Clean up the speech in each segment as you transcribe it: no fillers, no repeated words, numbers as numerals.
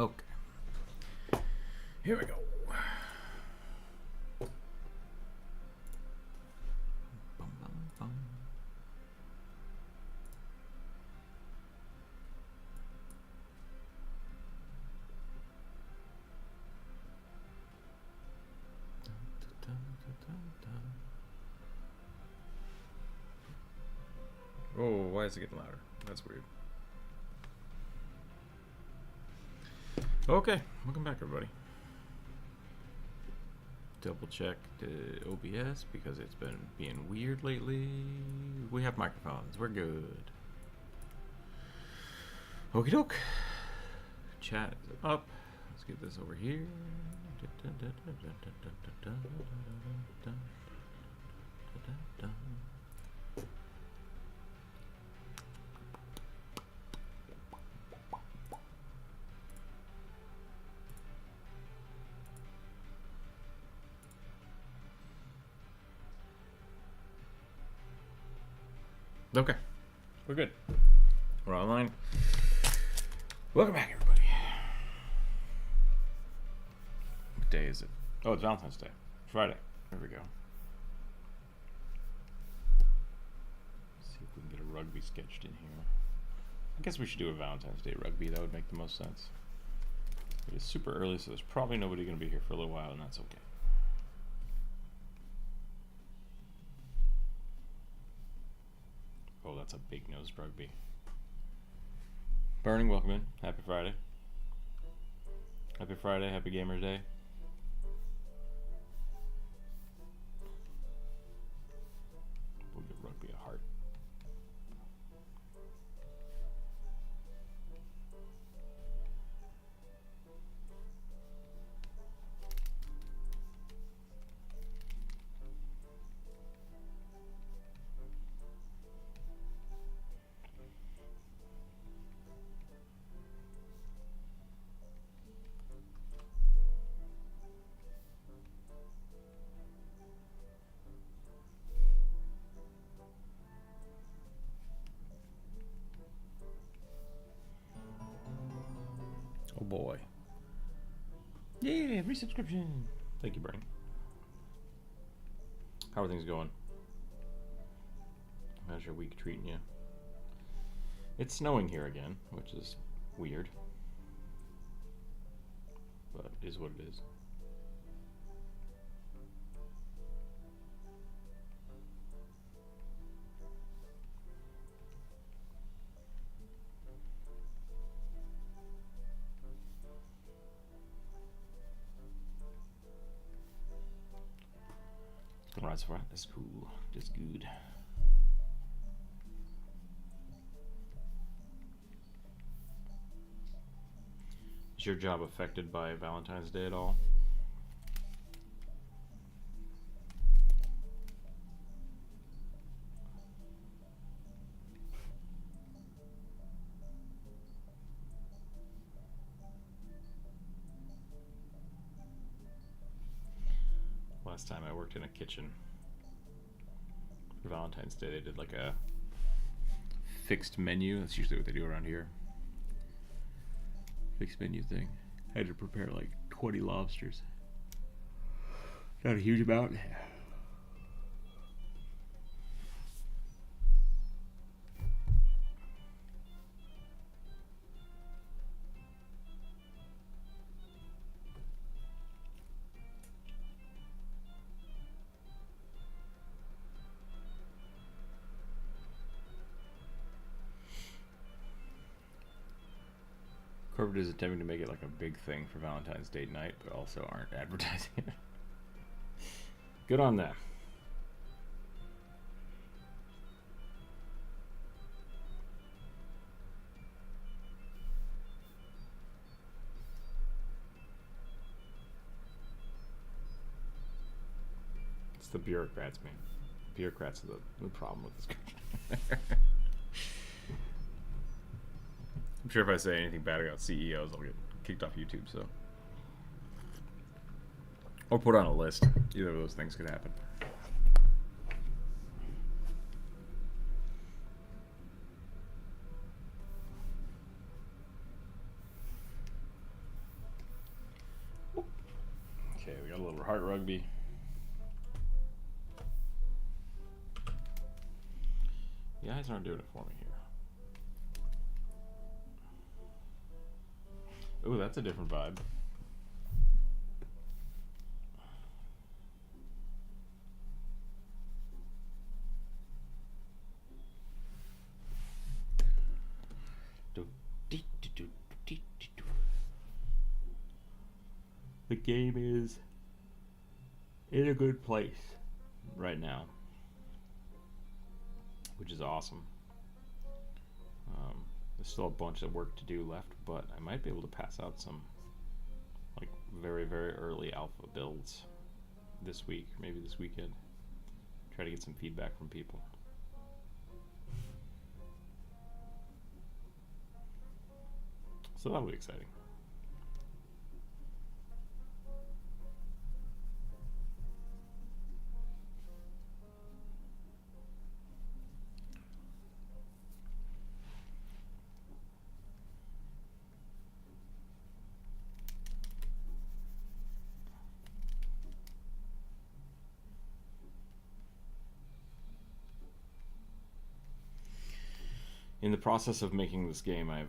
Okay. Here we go. Bum, bum, bum. Oh, why is it getting louder? That's weird. Okay, welcome back, everybody. Double check the OBS because it's been being weird lately. We have microphones. We're good. Okie doke. Chat is up. Let's get this over here. Okay, we're good. We're online. Welcome back, everybody. What day is it? Oh, it's Valentine's Day. Friday. There we go. Let's see if we can get a rugby sketched in here. I guess we should do a Valentine's Day rugby. That would make the most sense. It is super early, so there's probably nobody going to be here for a little while, and that's okay. Oh, that's a big nosed rugby. Burning, welcome in. Happy Friday. Happy Friday, happy Gamers Day. We'll give rugby a heart. Oh boy. Yeah, resubscription. Thank you, Brain. How are things going? How's your week treating you? It's snowing here again, which is weird. But it is what it is. Alright, so far. That's cool. That's good. Is your job affected by Valentine's Day at all? Last time I worked in a kitchen for Valentine's Day, they did like a fixed menu. That's usually what they do around here. Fixed menu thing. I had to prepare like 20 lobsters. Not a huge amount. Corporate is attempting to make it like a big thing for Valentine's Day night, but also aren't advertising it. Good on them. It's the bureaucrats, man. Bureaucrats are the problem with this country. I'm sure if I say anything bad about CEOs, I'll get kicked off YouTube, so. Or put on a list. Either of those things could happen. Heart Rugby. The eyes aren't doing it for me here. Ooh, that's a different vibe. The game is in a good place right now, which is awesome. There's still a bunch of work to do left, but I might be able to pass out some like very, very early alpha builds this week, maybe this weekend. Try to get some feedback from people. So that'll be exciting. In the process of making this game, I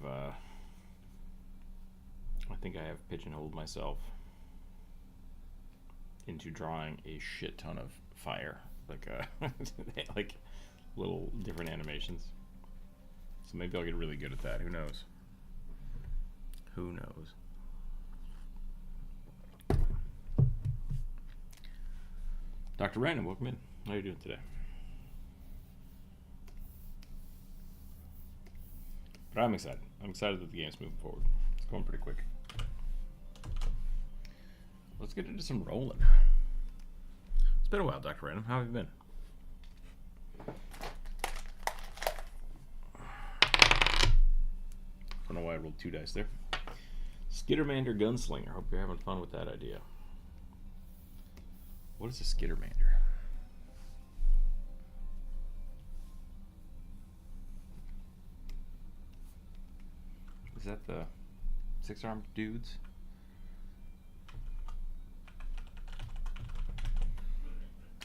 think I have pigeonholed myself into drawing a shit ton of fire, like like little different animations. So maybe I'll get really good at that. Who knows? Who knows? Dr. Random, welcome in. How are you doing today? But I'm excited. I'm excited that the game's moving forward. It's going pretty quick. Let's get into some rolling. It's been a while, Dr. Random. How have you been? I don't know why I rolled 2 dice there. Skittermander Gunslinger. Hope you're having fun with that idea. What is a Skittermander? Is that the 6-armed dudes?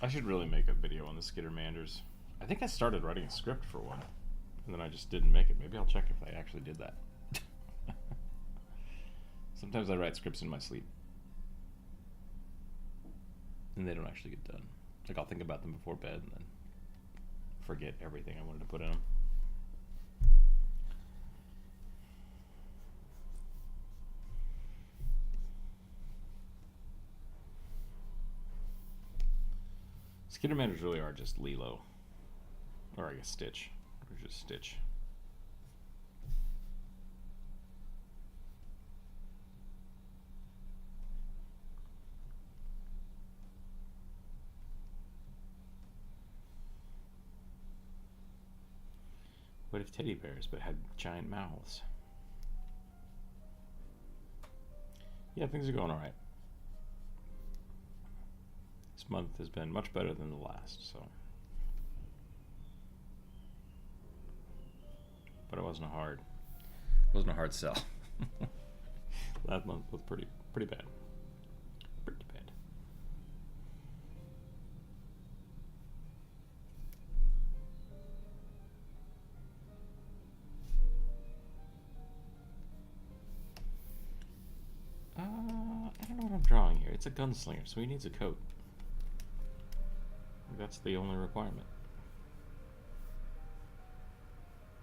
I should really make a video on the Skittermanders. I think I started writing a script for one, and then I just didn't make it. Maybe I'll check if I actually did that. Sometimes I write scripts in my sleep, and they don't actually get done. Like, I'll think about them before bed and then forget everything I wanted to put in them. Skittermanders really are just Lilo. Or I guess Stitch. Or just Stitch. What if teddy bears but had giant mouths? Yeah, things are going alright. This month has been much better than the last, so. But it wasn't a hard sell. Last month was pretty bad. Pretty bad. I don't know what I'm drawing here. It's a gunslinger, so he needs a coat. That's the only requirement.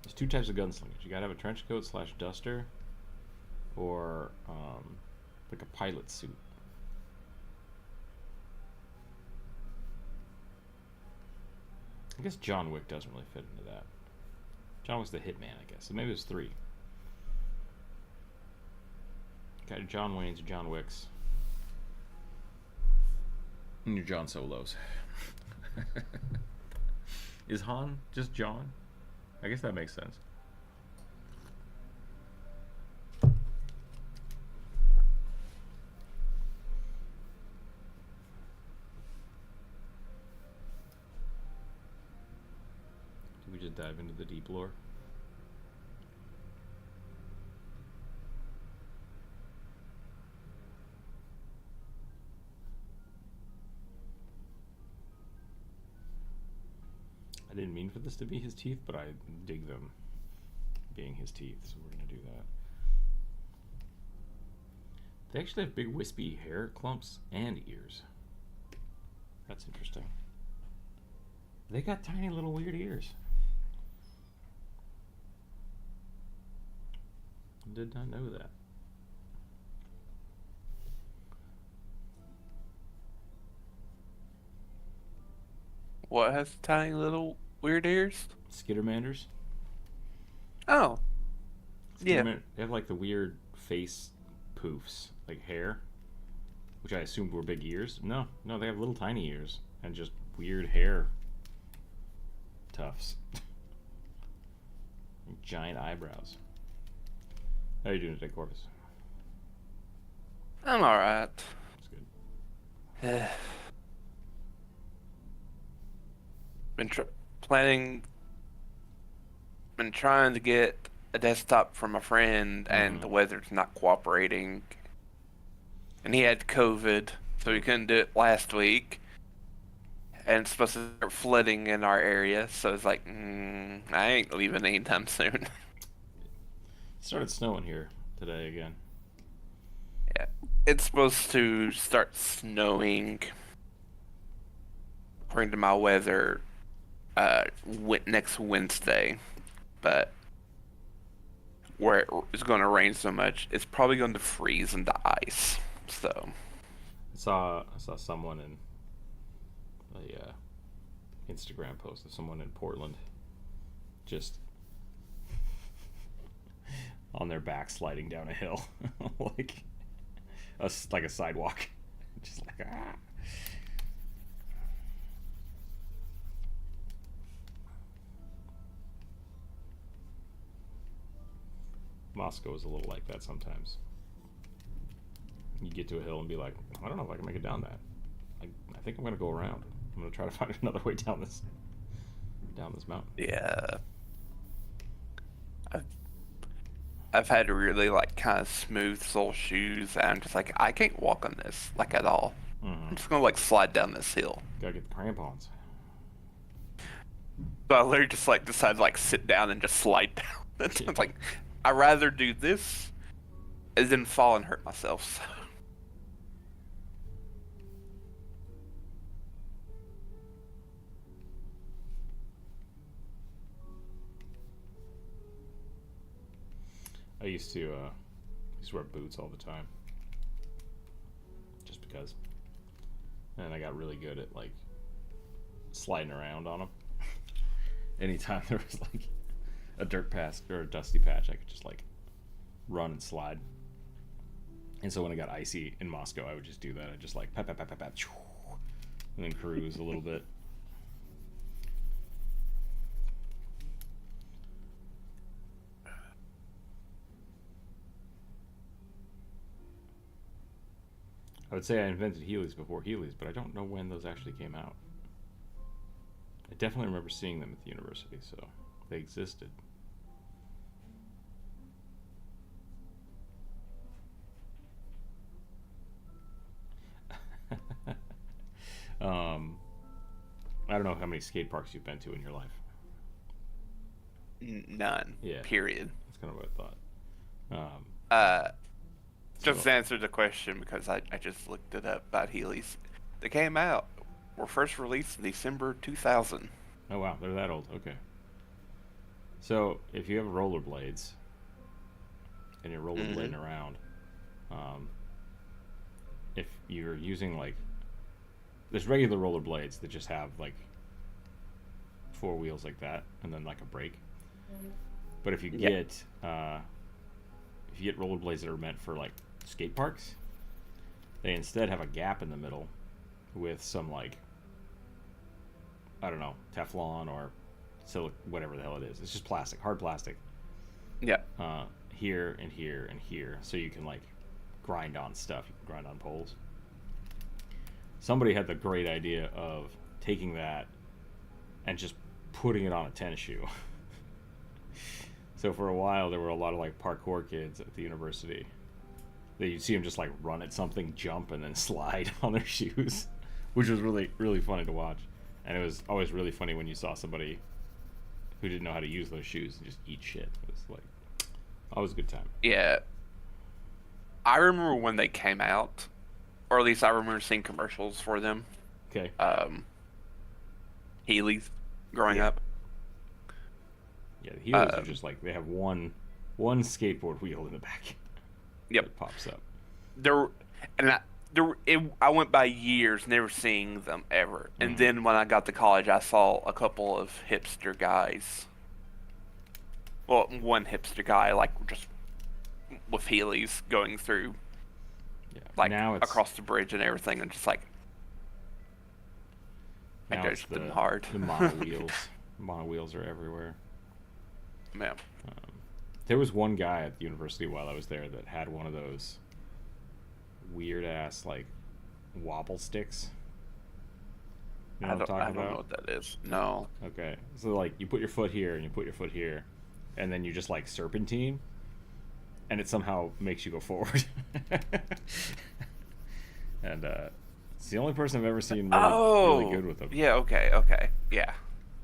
There's 2 types of gunslingers. You gotta have a trench coat / duster, or like a pilot suit. I guess John Wick doesn't really fit into that. John Wick's the hitman, I guess. So maybe there's 3. Got John Wayne's, John Wick's, and your John Solos. Is Han just John? I guess that makes sense. Did we just dive into the deep lore? didn't mean for this to be his teeth, but I dig them being his teeth, so we're gonna do that. They actually have big wispy hair clumps and ears. That's interesting. They got tiny little weird ears. Did not know that. What has tiny little weird ears? Skittermanders. Oh. Yeah. They have like the weird face poofs, like hair, which I assumed were big ears. No, they have little tiny ears and just weird hair tufts. Giant eyebrows. How are you doing today, Corvus? I'm alright. That's good. Been trying to get a desktop from a friend, and the weather's not cooperating. And he had COVID, so he couldn't do it last week. And it's supposed to start flooding in our area, so it's like, I ain't leaving anytime soon. It started snowing here today again. Yeah, it's supposed to start snowing, according to my weather, next Wednesday. But where it's going to rain so much, it's probably going to freeze into ice. So I saw someone in a Instagram post of someone in Portland just on their back sliding down a hill like a sidewalk, just like ah. Moscow is a little like that sometimes. You get to a hill and be like, I don't know if I can make it down that. I think I'm gonna go around. I'm gonna try to find another way down this mountain. yeah, I've had really like kind of smooth sole shoes, and I'm just like, I can't walk on this like at all. I'm just gonna like slide down this hill. Gotta get the crampons. So I literally just like decided to like sit down and just slide down. It's like, I'd rather do this than fall and hurt myself. So. I used to wear boots all the time, just because. And I got really good at like sliding around on them. Anytime there was like a dirt patch or a dusty patch, I could just like run and slide. And so when it got icy in Moscow, I would just do that. I'd just like pat, and then cruise a little bit. I would say I invented Heelys before Heelys, but I don't know when those actually came out. I definitely remember seeing them at the university, so they existed. I don't know how many skate parks you've been to in your life. None. Yeah. Period. That's kind of what I thought. Just to answer the question, because I just looked it up about Heelys. They came out, were first released in December 2000. Oh wow, they're that old. Okay. So if you have rollerblades and you're rollerblading around, if you're using like, there's regular rollerblades that just have like 4 wheels like that and then like a brake. But if you get rollerblades that are meant for like skate parks, they instead have a gap in the middle with some like, I don't know, Teflon or whatever the hell it is. It's just plastic, hard plastic. Yeah. Here and here and here, so you can like grind on stuff. You can grind on poles. Somebody had the great idea of taking that and just putting it on a tennis shoe. So for a while, there were a lot of like parkour kids at the university. You'd see them just like run at something, jump, and then slide on their shoes, which was really, really funny to watch. And it was always really funny when you saw somebody who didn't know how to use those shoes and just eat shit. It was like always a good time. Yeah. I remember when they came out, or at least I remember seeing commercials for them. Okay. Heelys growing up. Yeah, the Heelys are just like they have one skateboard wheel in the back. Yep. That pops up. I went by years never seeing them ever, and then when I got to college, I saw a couple of hipster guys. Well, one hipster guy like just with Heelys going through, like now across the bridge and everything, and just like I judged them hard. The mono wheels. Mono wheels are everywhere. Yeah. There was one guy at the university while I was there that had one of those weird ass like wobble sticks. You know what I'm talking about? I don't know what that is. No. Okay. So like you put your foot here and you put your foot here, and then you just like serpentine, and it somehow makes you go forward. And it's the only person I've ever seen really good with them. Yeah. Okay. Yeah.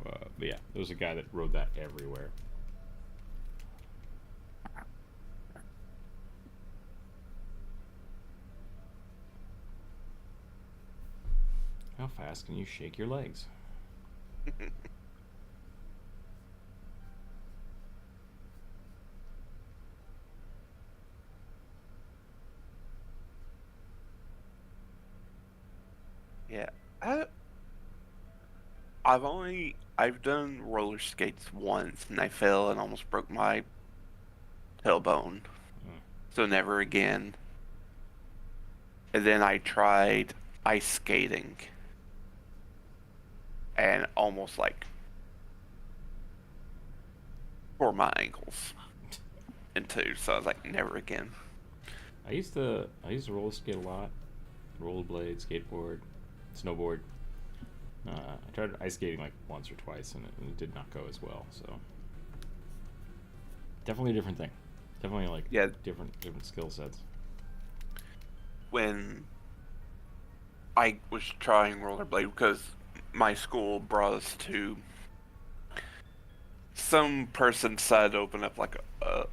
But yeah, there was a guy that rode that everywhere. How fast can you shake your legs? Yeah. I've done roller skates once, and I fell and almost broke my tailbone. So never again. And then I tried ice skating and almost like tore my ankles in two. So I was like, never again. I used to roller skate a lot, rollerblade, skateboard, snowboard. I tried ice skating like once or twice, and it did not go as well. So definitely a different thing. Definitely like different skill sets. When I was trying rollerblade, because my school brought us to some person decided to open up like a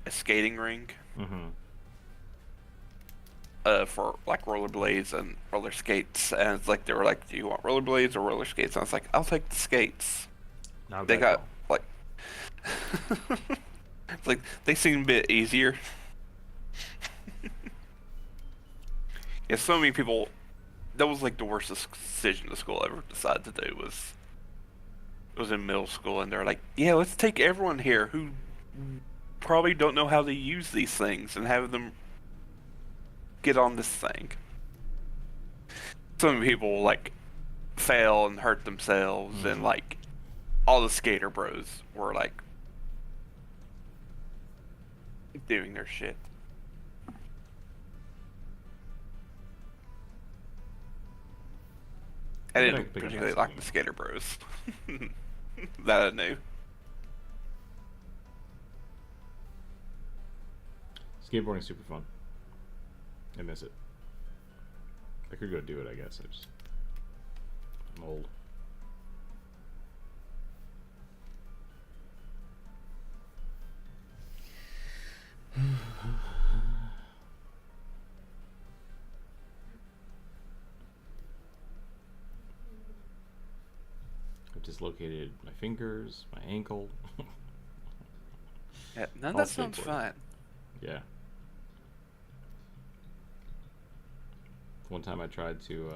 skating rink. For like rollerblades and roller skates, and it's like they were like, "Do you want rollerblades or roller skates?" And I was like, "I'll take the skates." They got like, it's like they seem a bit easier. Yeah, so many people. That was like the worst decision the school ever decided to do. Was in middle school, and they're like, "Yeah, let's take everyone here who probably don't know how to use these things and have them get on this thing." Some people like fail and hurt themselves, and like all the skater bros were like doing their shit. I didn't particularly like the skater bros that I knew. Skateboarding's super fun. I miss it. I could go do it, I guess. I'm old. I've dislocated my fingers, my ankle. Yeah, none of that sounds fun. Yeah. One time I tried to,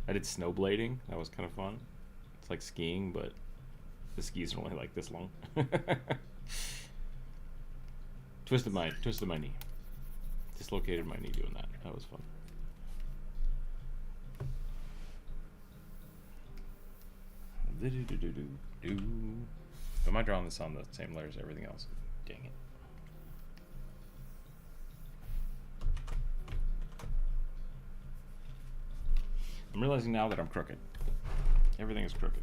I did snowblading. That was kind of fun. It's like skiing, but the skis are only like this long. Twisted my knee. Dislocated my knee doing that. That was fun. Am I drawing this on the same layers as everything else? Dang it. I'm realizing now that I'm crooked. Everything is crooked.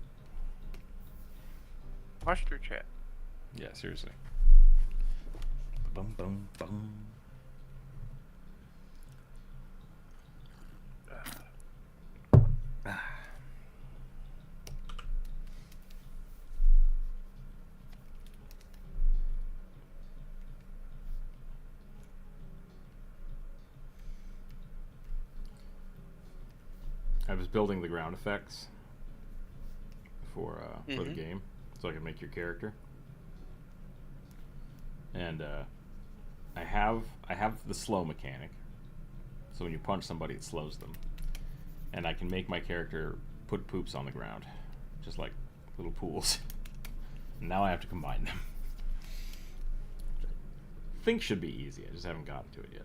Watch your chat. Yeah, seriously. Bum bum bum. I was building the ground effects for the game, so I could make your character. And I have the slow mechanic, so when you punch somebody, it slows them. And I can make my character put poops on the ground, just like little pools. And now I have to combine them. Which I think should be easy. I just haven't gotten to it yet.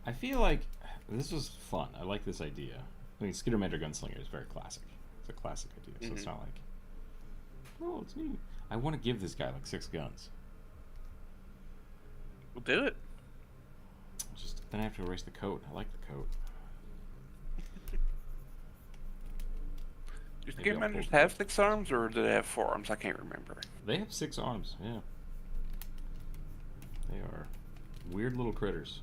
I feel like this was fun. I like this idea. I mean, Skittermander Gunslinger is very classic. It's a classic idea, so it's not like, oh, it's neat. I want to give this guy like 6 guns. We'll do it. Just then I have to erase the coat. I like the coat. Do Skittermanders have 6 arms, or do they have 4 arms? I can't remember. They have 6 arms, yeah. They are weird little critters.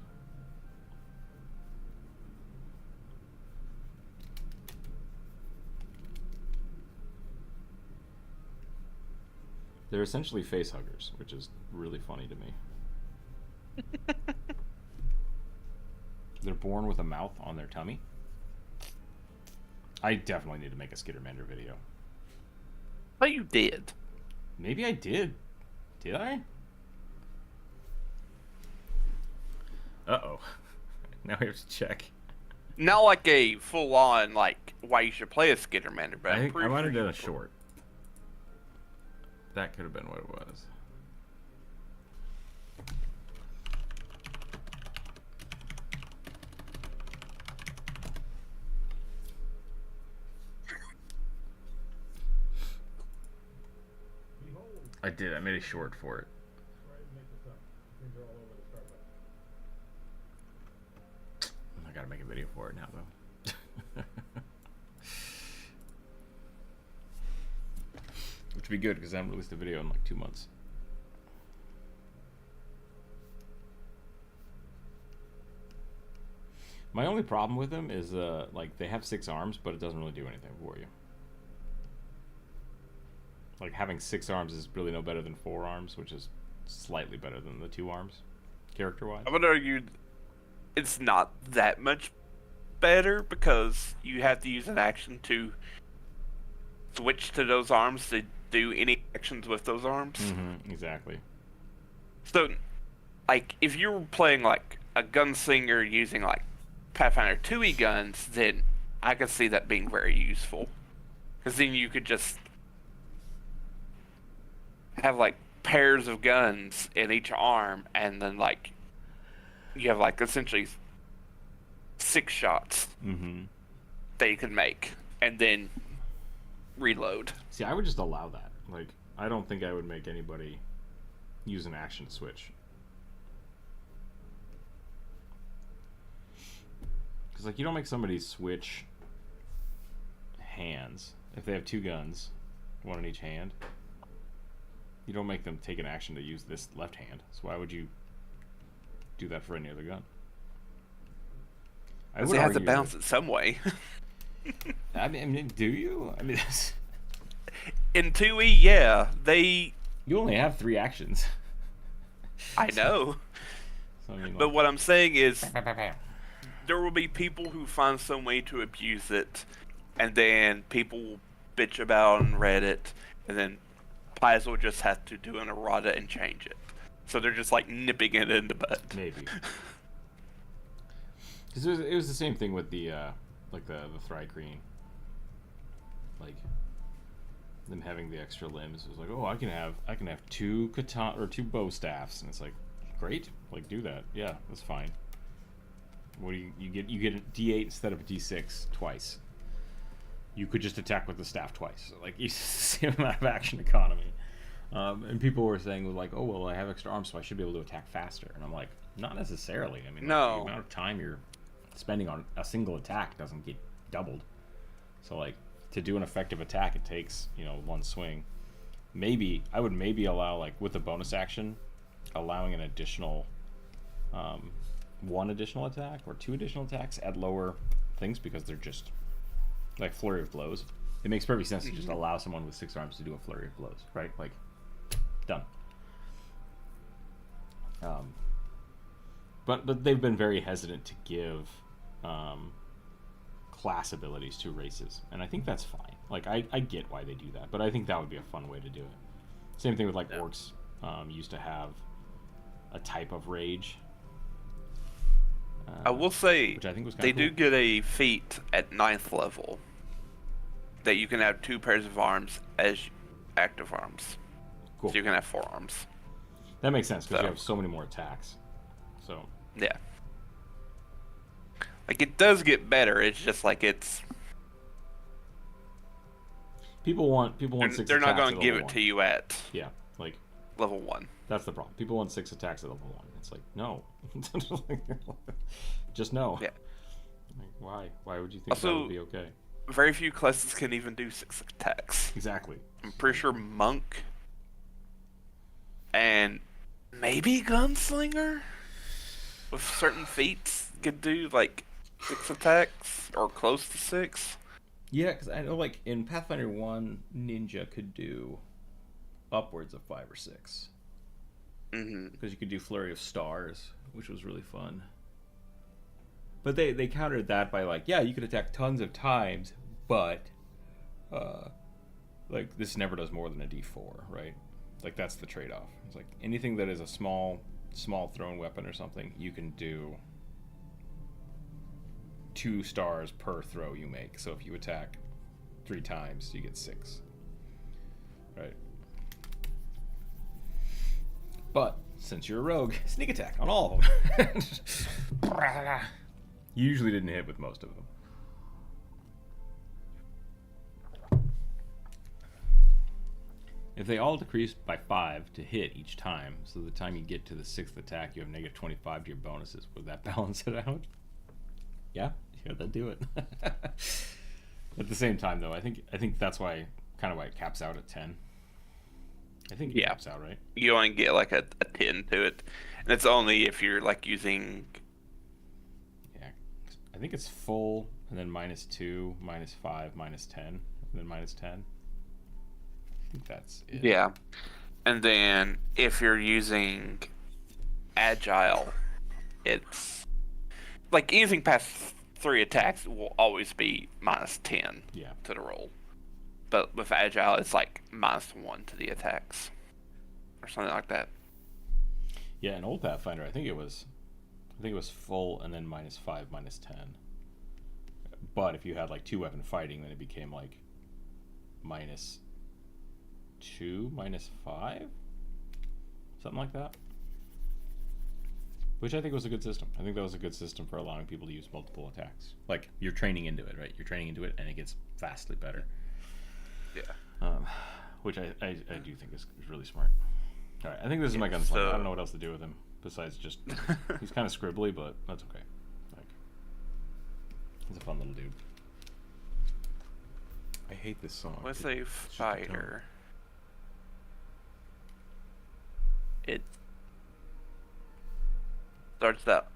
They're essentially face huggers, which is really funny to me. They're born with a mouth on their tummy. I definitely need to make a Skittermander video. But you did. Maybe I did. Did I? Uh-oh. Now we have to check. Not like a full-on, like, why you should play a Skittermander, but I might have done a short. That could have been what it was. I did. I made a short for it. I gotta make a video for it now, though. Which would be good because I haven't released a video in like 2 months. My only problem with them is like they have 6 arms, but it doesn't really do anything for you. Like having 6 arms is really no better than 4 arms, which is slightly better than the 2 arms, character-wise. I would argue it's not that much better because you have to use an action to switch to those arms to do any actions with those arms. Exactly. So, like, if you were playing like a gunslinger using like Pathfinder 2e guns, then I could see that being very useful. Because then you could just have like pairs of guns in each arm, and then like you have like essentially 6 shots that you can make, and then reload. See, I would just allow that. Like, I don't think I would make anybody use an action to switch. Because, like, you don't make somebody switch hands if they have 2 guns, 1 in each hand. You don't make them take an action to use this left hand. So why would you do that for any other gun? Because they have to balance it some way. I mean, do you? I mean, in 2e, yeah, you only have 3 actions. I know. So, I mean, like, but what I'm saying is, there will be people who find some way to abuse it, and then people will bitch about on Reddit, and then Pies will just have to do an errata and change it. So they're just like nipping it in the butt. Maybe. Because it was the same thing with the like the Thri-Kreen. Like them having the extra limbs. It was like, oh, I can have 2 katana or 2 bow staffs, and it's like, great, like do that. Yeah, that's fine. What do you get a D8 instead of a D6 twice. You could just attack with the staff twice. So, like, it's the same amount of action economy. And people were saying, like, oh, well, I have extra arms, so I should be able to attack faster. And I'm like, not necessarily. I mean, no. Like, the amount of time you're spending on a single attack doesn't get doubled. So, like, to do an effective attack, it takes, you know, one swing. Maybe I would maybe allow, like, with the bonus action, allowing an additional, one additional attack or two additional attacks at lower things, because they're just like flurry of blows. It makes perfect sense to just allow someone with 6 arms to do a flurry of blows, right? Like, done. But they've been very hesitant to give class abilities to races, and I think that's fine. Like, I get why they do that, but I think that would be a fun way to do it. Same thing with, like, orcs used to have a type of rage. I will say, which I think was they cool. do get a feat at 9th level that you can have 2 pairs of arms as active arms. Cool. So you can have 4 arms. That makes sense, because you have so many more attacks. So yeah, like, it does get better. It's just like it's people want 6 they're not attacks going at to give level it 1. to you at like level 1. That's the problem. People want 6 attacks at level 1. It's like, no. Just no. Yeah. Like, why would you think Also, that would be okay? Very few classes can even do 6 attacks. Exactly. I'm pretty sure Monk and maybe Gunslinger with certain feats could do like 6 attacks or close to 6. Yeah, because I know, like, in Pathfinder 1, Ninja could do upwards of 5 or 6. Because you could do Flurry of Stars, which was really fun. But they countered that by, like, yeah, you could attack tons of times, but like, this never does more than a d4, right? Like, that's the trade-off. It's like, anything that is a small thrown weapon or something, you can do 2 stars per throw you make. So if you attack 3 times, you get 6. Right? But since you're a rogue, sneak attack on all of them. You usually didn't hit with most of them. If they all decrease by 5 to hit each time, so the time you get to the 6th attack, you have negative 25 to your bonuses, would that balance it out? Yeah, that'd do it. At the same time, though, I think that's why it caps out at 10. I think it caps out, right? You only get like a 10 to it, and it's only if you're like using. Yeah, I think it's full, and then -2, -5, -10, and then -10. I think that's it. Yeah, and then if you're using agile, it's like anything past 3 attacks will always be -10 to the roll. But with agile, it's like -1 to the attacks, or something like that. Yeah, in old Pathfinder, I think it was full and then -5, -10. But if you had like 2 weapon fighting, then it became like -2, -5, something like that. Which I think was a good system. I think that was a good system for allowing people to use multiple attacks. Like, you're training into it, right? You're training into it, and it gets vastly better. Yeah. Which I do think is really smart. All right, I think this is my gunslinger. So, I don't know what else to do with him besides just he's kind of scribbly, but that's okay. Like, he's a fun little dude. I hate this song. Let's say fighter. It starts out.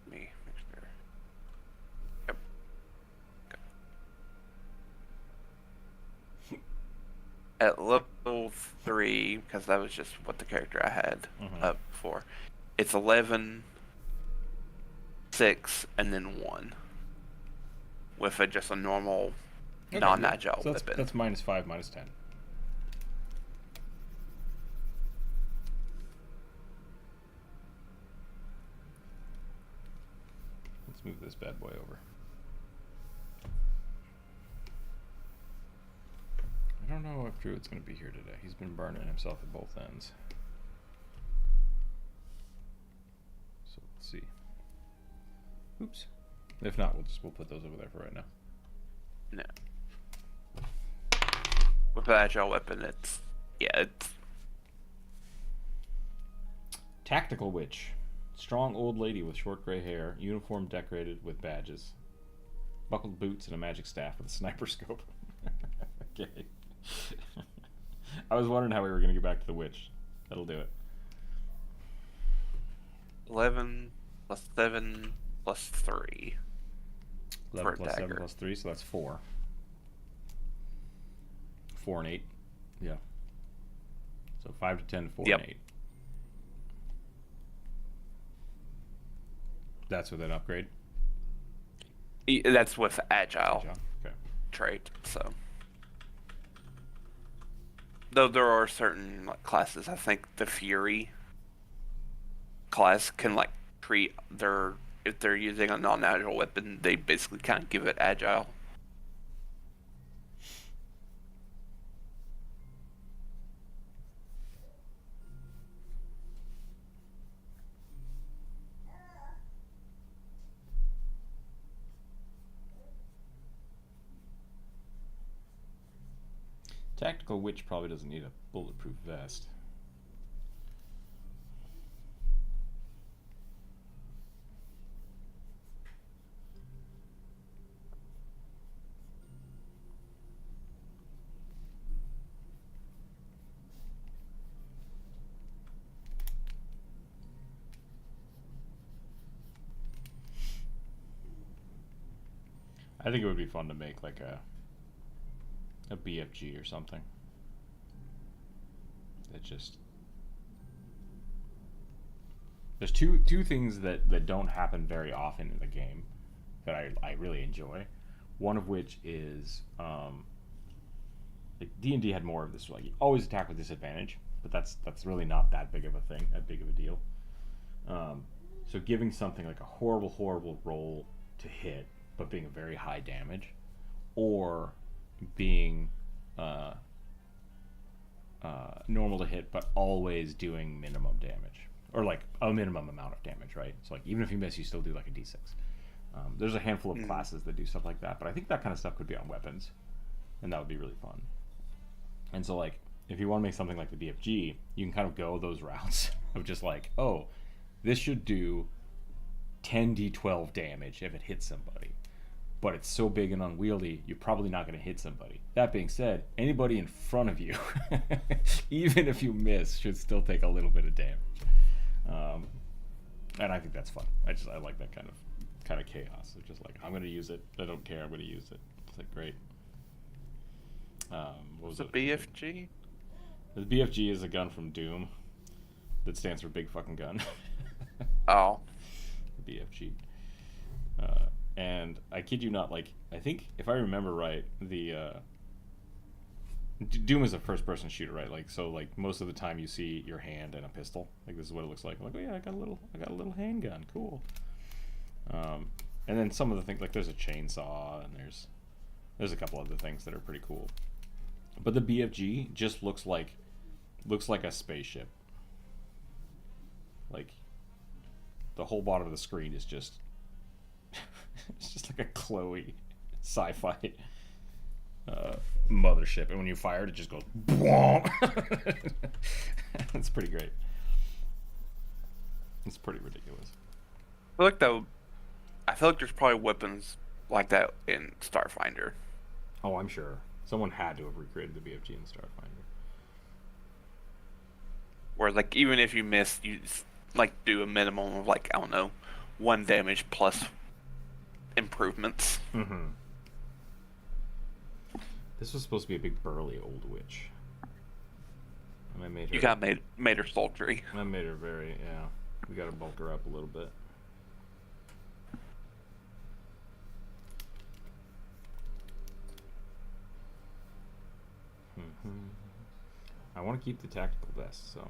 Me. Yep. At level 3, because that was just what the character I had up for. It's 11, 6, and then 1, with just a normal non-agile weapon. That's -5, -10. Let's move this bad boy over. I don't know if Druid's going to be here today. He's been burning himself at both ends. So let's see. Oops. If not, we'll put those over there for right now. No. With an agile weapon, it's Tactical Witch. Strong old lady with short gray hair, uniform decorated with badges. Buckled boots and a magic staff with a sniper scope. Okay. I was wondering how we were going to get back to the witch. That'll do it. 11 plus 7 plus 3. 11 plus 7 plus 3, so that's 4. 4 and 8. Yeah. So 5 to 10, 4 Yep. and 8. That's with an upgrade? That's with agile Okay. trait, so. Though there are certain like classes, I think the Fury class can like treat if they're using a non-agile weapon, they basically kind of give it agile. Tactical witch probably doesn't need a bulletproof vest. I think it would be fun to make like a BFG or something. That just there's two things that don't happen very often in the game that I really enjoy. One of which is like D&D had more of this, like you always attack with disadvantage, but that's really not that big of a thing, that big of a deal. So giving something like a horrible roll to hit, but being a very high damage, or being normal to hit, but always doing minimum damage, or like a minimum amount of damage, right? So like even if you miss, you still do like a D6. There's a handful of classes that do stuff like that, but I think that kind of stuff could be on weapons, and that would be really fun. And so like if you want to make something like the BFG, you can kind of go those routes of just like, oh, this should do 10d12 damage if it hits somebody, but it's so big and unwieldy, you're probably not going to hit somebody. That being said, anybody in front of you, even if you miss, should still take a little bit of damage. And I think that's fun. I like that kind of chaos. It's just like, I'm going to use it. I don't care. I'm going to use it. It's like great. What was The it? BFG? The BFG is a gun from Doom that stands for big fucking gun. Oh. The BFG. And I kid you not, like, I think if I remember right, the Doom is a first-person shooter, right? Like, so like most of the time you see your hand and a pistol. Like, this is what it looks like. I'm like, oh yeah, I got a little handgun, cool. And then some of the things, like there's a chainsaw and there's a couple other things that are pretty cool. But the BFG just looks like a spaceship. Like, the whole bottom of the screen is just it's just like a Chloe sci-fi mothership, and when you fire it, it just goes boom. It's pretty great. It's pretty ridiculous. I feel like there's probably weapons like that in Starfinder. Oh, I'm sure someone had to have recreated the BFG in Starfinder. Where like even if you miss, you like do a minimum of like, I don't know, 1 damage plus improvements. Mm-hmm. This was supposed to be a big burly old witch. And I made her. You got made her sultry. I made her very, yeah. We got to bulk her up a little bit. I want to keep the tactical vest, so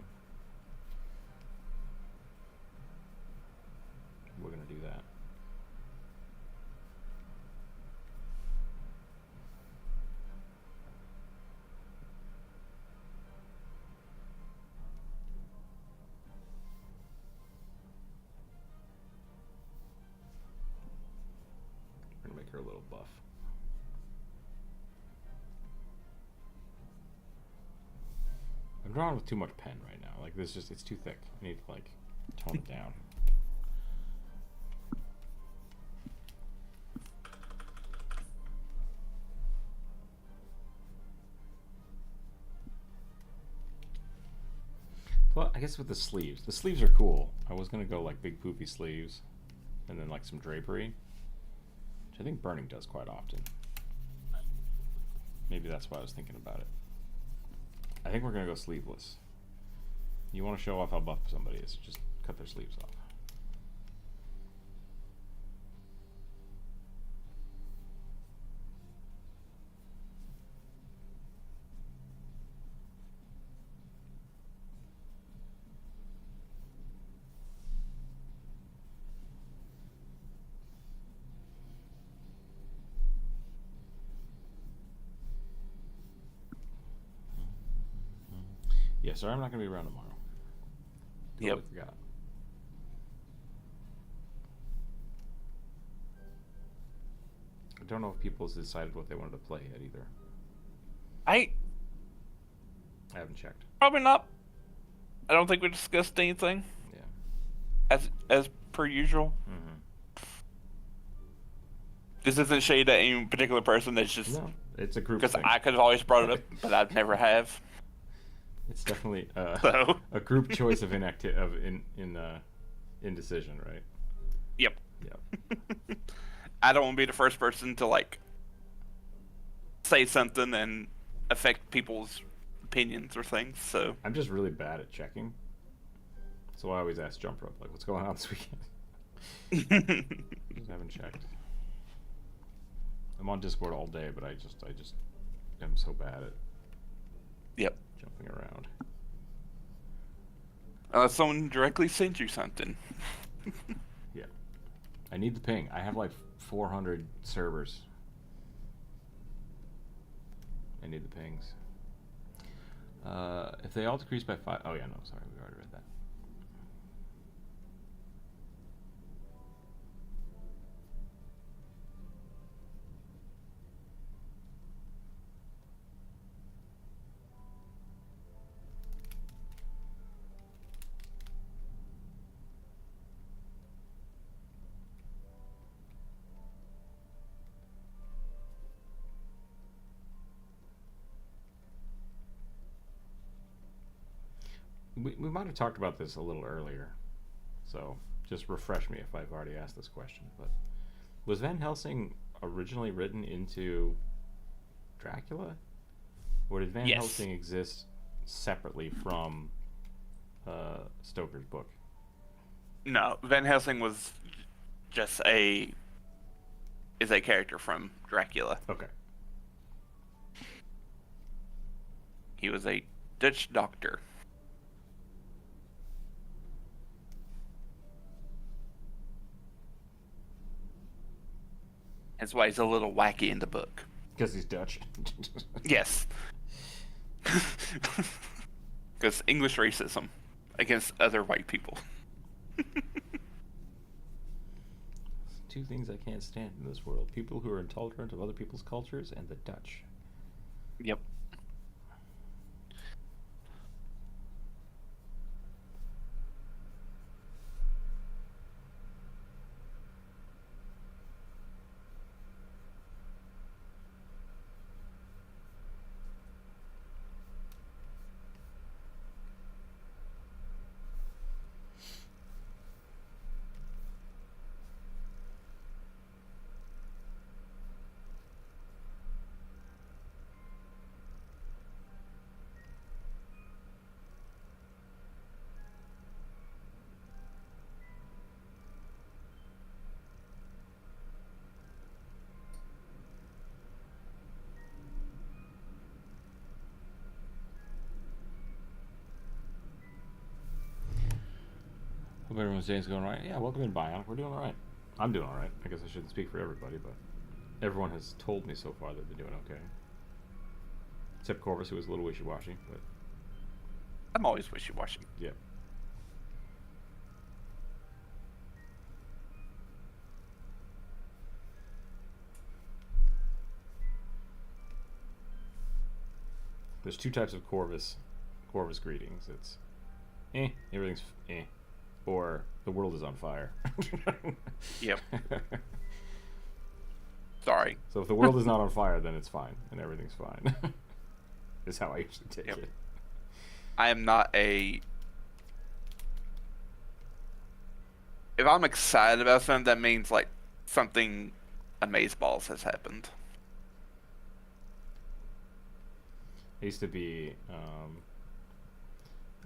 we're gonna do that. We're gonna make her a little buff. I'm drawing with too much pen right now. Like, this just, it's too thick. I need to, like, tone it down. Well, I guess with the sleeves are cool. I was gonna go like big poofy sleeves, and then like some drapery, which I think Burning does quite often. Maybe that's why I was thinking about it. I think we're gonna go sleeveless. You want to show off how buff somebody is, just cut their sleeves off. Yeah, sorry, I'm not going to be around tomorrow. Totally forgot. I don't know if people have decided what they wanted to play yet either. I haven't checked. Probably not. I don't think we discussed anything. Yeah. As per usual. Mm-hmm. This isn't shade at any particular person. It's just it's a group because thing. I could have always brought it up, but I'd never have. It's definitely So. a group choice of indecision, right? Yep. Yep. I don't want to be the first person to like say something and affect people's opinions or things. So I'm just really bad at checking. So I always ask Jump Rope, like, what's going on this weekend? Just haven't checked. I'm on Discord all day, but I just am so bad at jumping around. Unless someone directly sends you something. Yeah. I need the ping. I have like 400 servers. I need the pings. If they all decrease by 5... Oh, yeah, no, sorry. We already read that. We might have talked about this a little earlier, so just refresh me if I've already asked this question. But was Van Helsing originally written into Dracula, or did Van Helsing exist separately from Stoker's book? No, Van Helsing was just is a character from Dracula. Okay. He was a Dutch doctor. That's why he's a little wacky in the book. Because he's Dutch. Yes. Because English racism against other white people. Two things I can't stand in this world: people who are intolerant of other people's cultures, and the Dutch. Yep. Hope everyone's day's going right. Yeah, welcome in, Bionic. We're doing all right. I'm doing all right. I guess I shouldn't speak for everybody, but everyone has told me so far that they're doing okay. Except Corvus, who was a little wishy-washy, but... I'm always wishy-washy. Yeah. There's two types of Corvus greetings. It's, everything's or the world is on fire. Yep. Sorry. So if the world is not on fire, then it's fine, and everything's fine. Is how I usually take it. I am not a if I'm excited about something, that means like something amazeballs has happened. I used to be.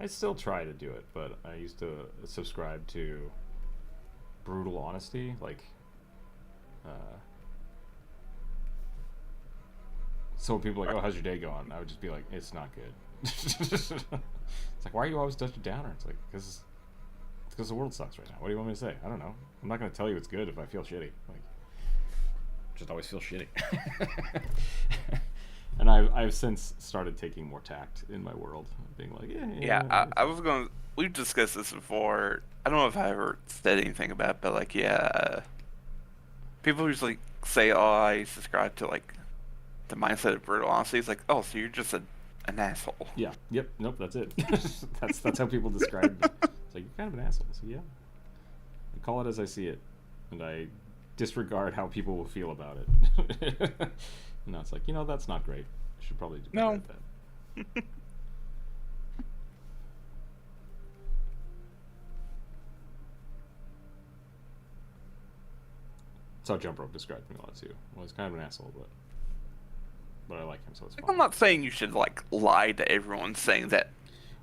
I still try to do it, but I used to subscribe to brutal honesty. Like, so when people are like, "Oh, how's your day going?" I would just be like, "It's not good." It's like, why are you always such a downer? It's like, because the world sucks right now. What do you want me to say? I don't know. I'm not going to tell you it's good if I feel shitty. Like, just always feel shitty. And I've since started taking more tact in my world, being like, Yeah, I was going. We've discussed this before. I don't know if I ever said anything about it, but like, yeah, people usually say, "Oh, I subscribe to like the mindset of brutal honesty." It's like, oh, so you're just an asshole. Yeah. Yep. Nope. That's it. that's how people describe me. It's like, you're kind of an asshole. So yeah, I call it as I see it, and I disregard how people will feel about it. And now it's like, that's not great. I should probably do better No. at that. That's how Jump Rope described me a lot too. Well, he's kind of an asshole, but I like him, so it's fine. I'm not saying you should like lie to everyone saying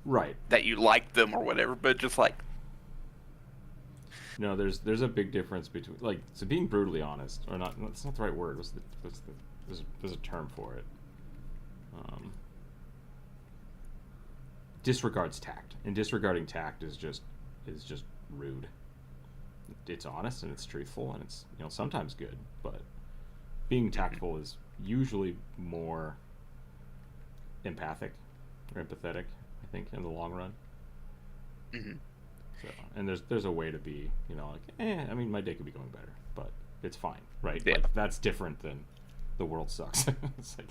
Right. that you like them or whatever, but just like, No, there's a big difference between, like, so being brutally honest, or not. That's not the right word. There's a term for it. Disregards tact, and disregarding tact is just rude. It's honest and it's truthful and it's sometimes good, but being tactful is usually more empathic or empathetic, I think, in the long run. mm-hmm. So, and there's a way to be, like, I mean, my day could be going better, but it's fine, right? Yeah. Like, that's different than the world sucks. It's like,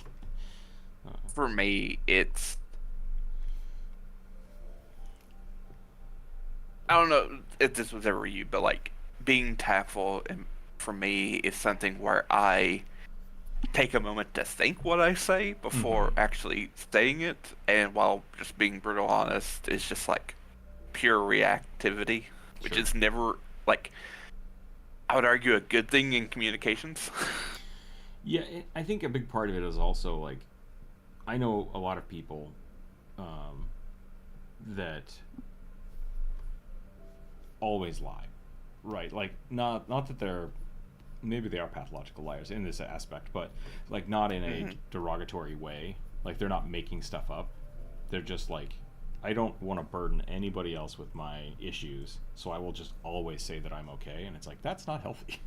For me, it's, I don't know if this was ever you, but like being tactful, and for me, is something where I take a moment to think what I say before actually saying it, and while just being brutal honest is just like pure reactivity, which Sure. is never like, I would argue, a good thing in communications. Yeah, I think a big part of it is also, like, I know a lot of people that always lie, right? Like, not that they're, maybe they are pathological liars in this aspect, but like not in a derogatory way. Like, they're not making stuff up. They're just like, I don't want to burden anybody else with my issues, so I will just always say that I'm okay. And it's like, that's not healthy.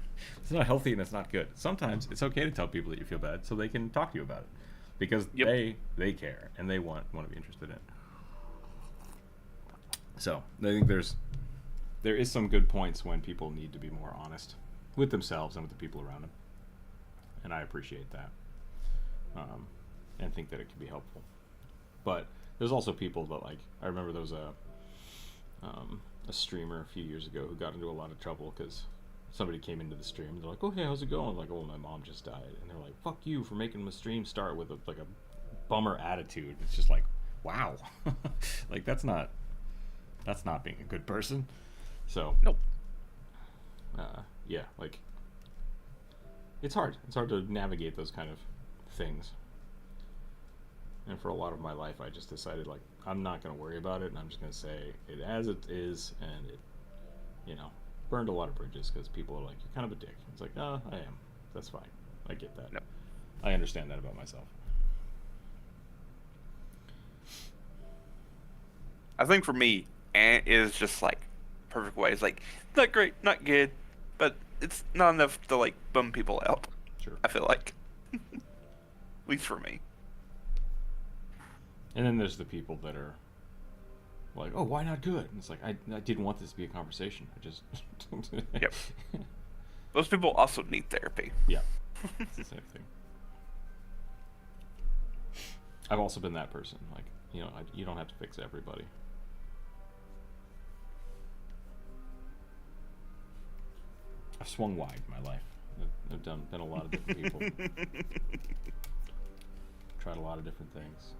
It's not healthy and it's not good. Sometimes it's okay to tell people that you feel bad so they can talk to you about it, because they care and they want to be interested in it. So I think there is some good points when people need to be more honest with themselves and with the people around them, and I appreciate that, and think that it can be helpful. But there's also people that, like, I remember there was a streamer a few years ago who got into a lot of trouble because somebody came into the stream and they're like, "Oh, hey, how's it going?" Like, "Oh, my mom just died," and they're like, "Fuck you for making the stream start with a bummer attitude." It's just like, wow. Like, that's not being a good person. So Nope. Yeah, like, it's hard to navigate those kind of things. And for a lot of my life, I just decided, like, I'm not going to worry about it, and I'm just going to say it as it is, and it, burned a lot of bridges because people are like, "You're kind of a dick." It's like, I am. That's fine. I get that. Nope. I understand that about myself. I think for me, and is just like perfect way. It's like, not great, not good, but it's not enough to like bum people out. Sure. I feel like, at least for me. And then there's the people that are like, "Oh, why not good?" And it's like, I didn't want this to be a conversation. I just Yep. Those people also need therapy. Yeah, it's the same thing. I've also been that person. Like, you don't have to fix everybody. I've swung wide in my life. I've been a lot of different people. Tried a lot of different things.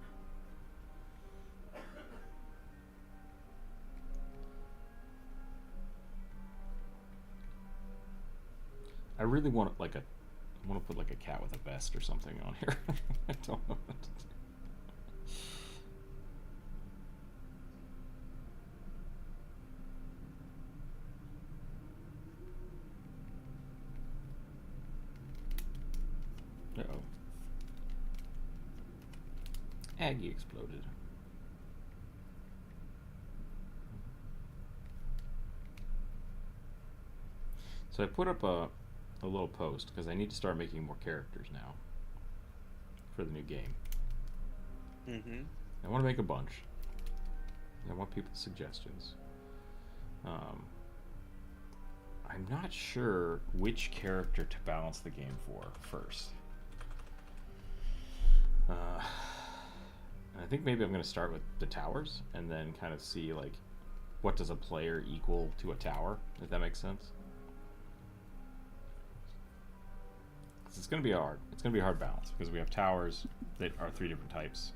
I really want like a, I want to put like a cat with a vest or something on here. I don't know what to do. Uh-oh. Aggie exploded. So I put up a little post because I need to start making more characters now for the new game. Mm-hmm. I want to make a bunch. I want people's suggestions. I'm not sure which character to balance the game for first. I think maybe I'm going to start with the towers and then kind of see like what does a player equal to a tower, if that makes sense. 'Cause it's going to be hard. It's going to be a hard balance because we have towers that are 3 different types.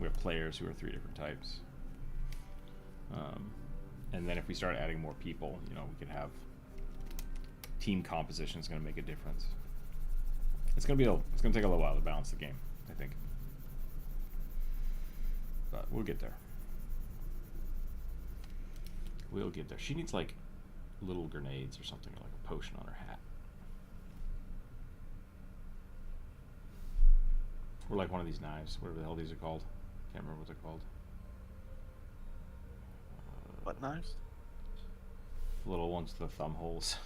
We have players who are 3 different types. And then if we start adding more people, you know, we could have team composition is going to make a difference. It's going to take a little while to balance the game, I think. But we'll get there. We'll get there. She needs like little grenades or something, or like a potion on her hat. Or like one of these knives, whatever the hell these are called. Can't remember what they're called. What knives? Little ones, the thumb holes.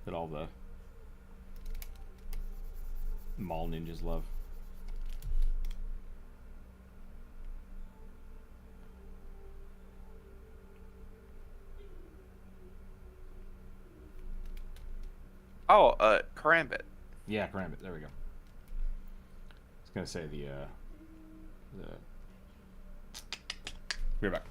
That all the mall ninjas love. Oh, Karambit. Yeah, Karambit. There we go. I was gonna say the. We're back.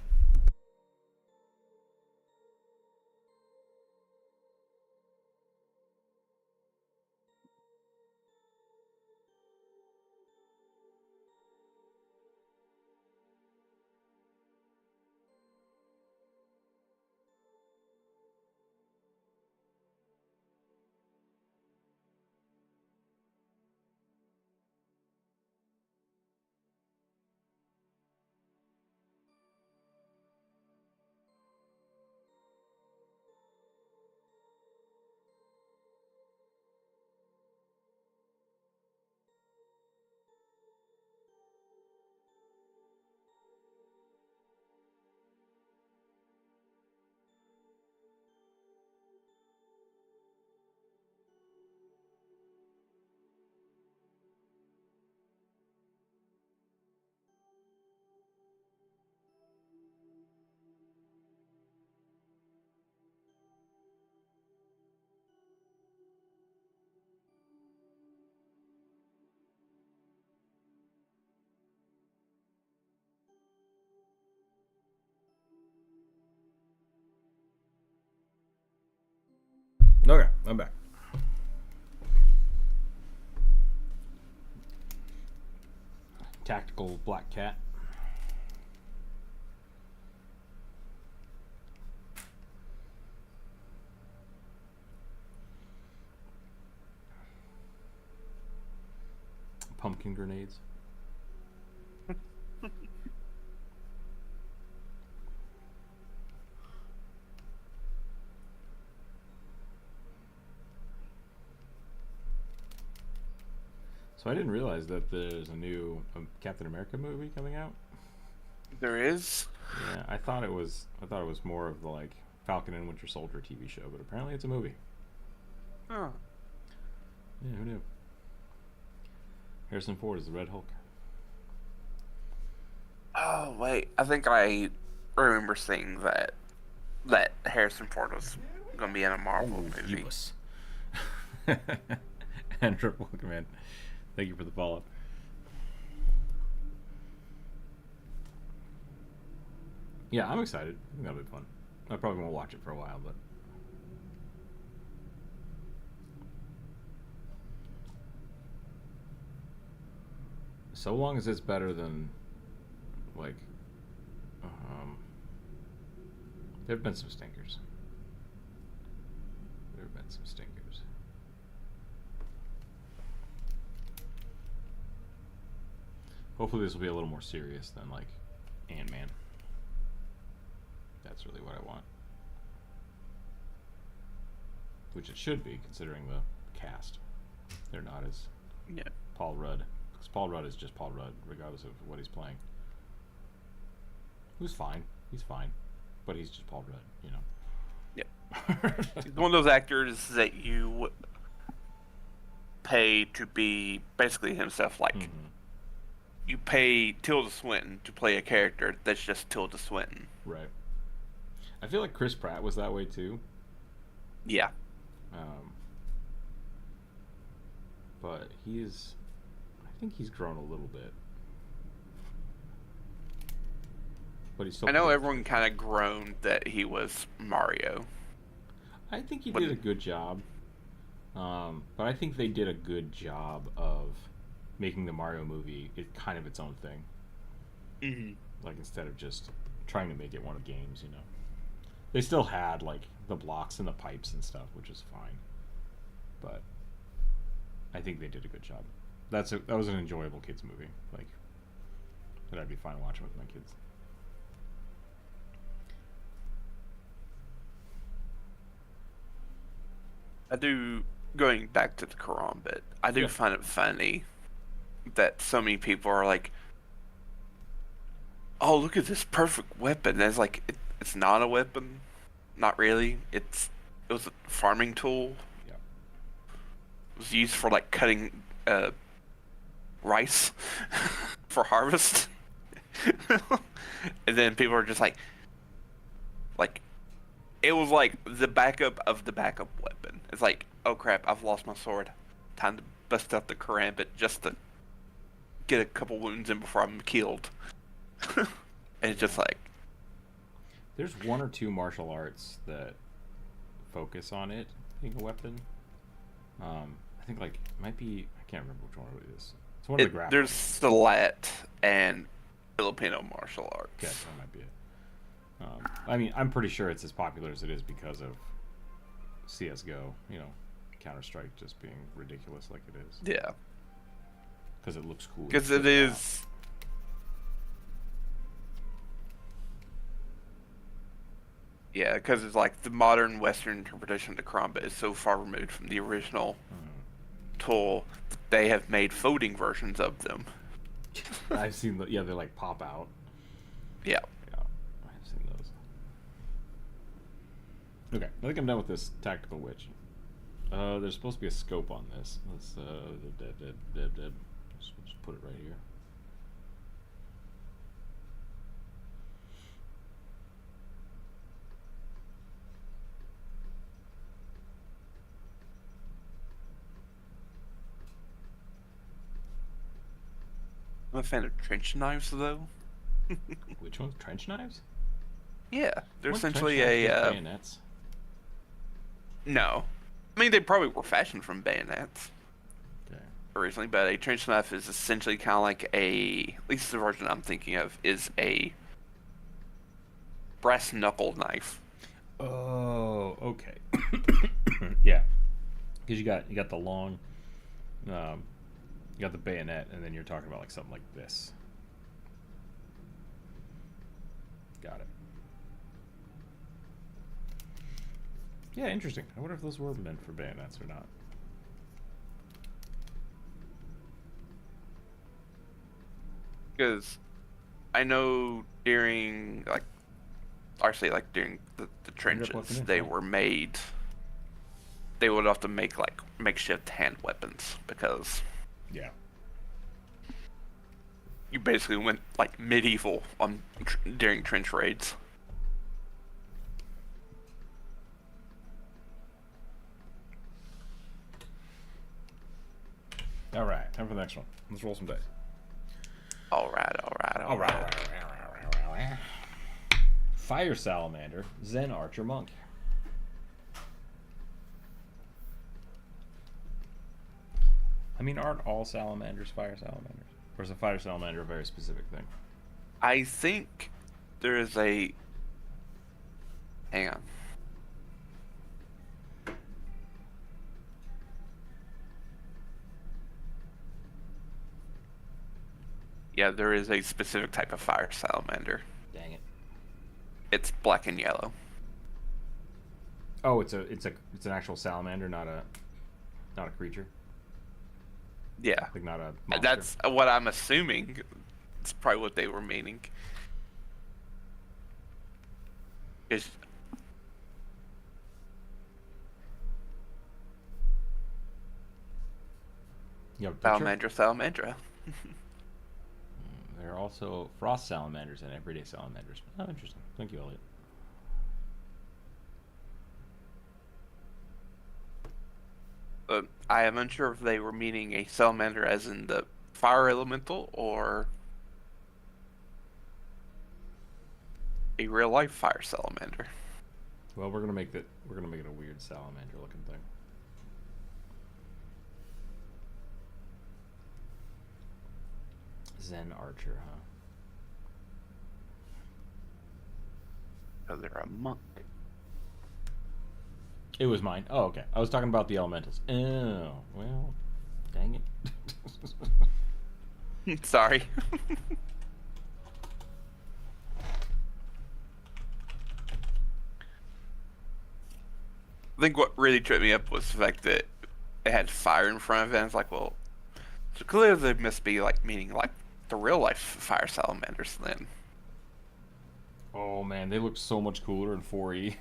Okay, I'm back. Tactical black cat. Pumpkin grenades. So I didn't realize that there's a new Captain America movie coming out. There is. Yeah, I thought it was more of the like Falcon and Winter Soldier TV show, but apparently it's a movie. Oh. Yeah, who knew? Harrison Ford is the Red Hulk. Oh wait, I think I remember seeing that Harrison Ford was gonna be in a Marvel movie. Yes. Andrew, welcome in. Thank you for the follow-up. Yeah, I'm excited. I think that'll be fun. I probably won't watch it for a while, but so long as it's better than like there have been some stinkers. some stinkers. Hopefully this will be a little more serious than like Ant-Man. That's really what I want. Which it should be, considering the cast. They're not as Paul Rudd. Because Paul Rudd is just Paul Rudd, regardless of what he's playing. Who's fine. He's fine. But he's just Paul Rudd, you know. Yeah. He's one of those actors that you pay to be basically himself. Like, you pay Tilda Swinton to play a character that's just Tilda Swinton. Right. I feel like Chris Pratt was that way too. Yeah. But I think he's grown a little bit. But he's still. I know everyone kind of groaned that he was Mario. I think he did a good job. But I think they did a good job of making the Mario movie kind of its own thing. Mm-hmm. Like, instead of just trying to make it one of games, you know. They still had, like, the blocks and the pipes and stuff, which is fine. But I think they did a good job. That was an enjoyable kids movie. Like, that I'd be fine watching with my kids. I do, going back to the Quran bit, I do find it funny that so many people are like, oh, look at this perfect weapon. And it's like, it's not a weapon. Not really. It was a farming tool. Yeah. It was used for, like, cutting rice for harvest. And then people are just like, it was like the backup of the backup weapon. It's like, oh crap, I've lost my sword. Time to bust out the karambit just to get a couple wounds in before I'm killed. And it's just like, there's one or two martial arts that focus on it being a weapon. I think, like, it might be, I can't remember which one it is. It's one of the graphics. There's Salat and Filipino martial arts. Okay, that might be it. I mean, I'm pretty sure it's as popular as it is because of CSGO, you know, Counter-Strike just being ridiculous like it is. Yeah. Because it looks cool. Because it is. Yeah, because it's like the modern Western interpretation of the Karambit is so far removed from the original tool, they have made folding versions of them. I've seen, they like pop out. Yeah. I've seen those. Okay, I think I'm done with this tactical witch. There's supposed to be a scope on this. Let's just put it right here. I'm a fan of trench knives, though. Which ones? Trench knives? Yeah, they're Weren't essentially trench knives bayonets. No. I mean, they probably were fashioned from bayonets. Okay. Originally, but a trench knife is essentially kind of like at least the version I'm thinking of, is a brass knuckle knife. Oh, okay. Yeah, because you got the long, you got the bayonet, and then you're talking about like something like this. Got it. Yeah, interesting. I wonder if those were meant for bayonets or not. Because I know during, like, actually, like, during the trenches, they were made, they would have to make, like, makeshift hand weapons, because Yeah. you basically went, like, medieval during trench raids. All right, time for the next one. Let's roll some dice. All right. Fire salamander, Zen archer monk. I mean, aren't all salamanders fire salamanders? Or is a fire salamander a very specific thing? I think there is a... Hang on. Yeah, there is a specific type of fire salamander. Dang it. It's black and yellow. Oh, it's an actual salamander, not a creature. Yeah, Like not a monster. that's what I'm assuming. It's probably what they were meaning. Is You have a picture? salamandra. There are also frost salamanders and everyday salamanders. Oh, interesting. Thank you, Elliot. I am unsure if they were meaning a salamander as in the fire elemental or a real life fire salamander. Well, we're gonna make it a weird salamander looking thing. Zen Archer, huh? So they're a monk. It was mine. Oh, okay. I was talking about the elementals. Oh, well, dang it. Sorry. I think what really tripped me up was the fact that it had fire in front of it. And it's like, well, so clearly they must be like meaning like the real life fire salamanders then. Oh man, they look so much cooler in 4E.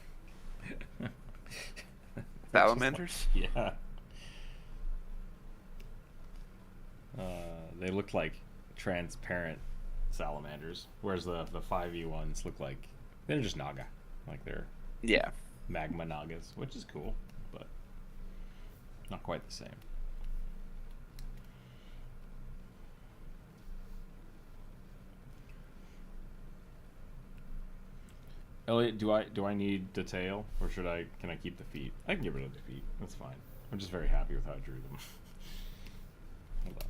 Salamanders? Like, yeah. They look like transparent salamanders, whereas the 5E ones look like they're just naga, like they're Yeah. magma nagas, which is cool, but not quite the same. Elliot, do I need detail, or can I keep the feet? I can get rid of the feet. That's fine. I'm just very happy with how I drew them. Hold on.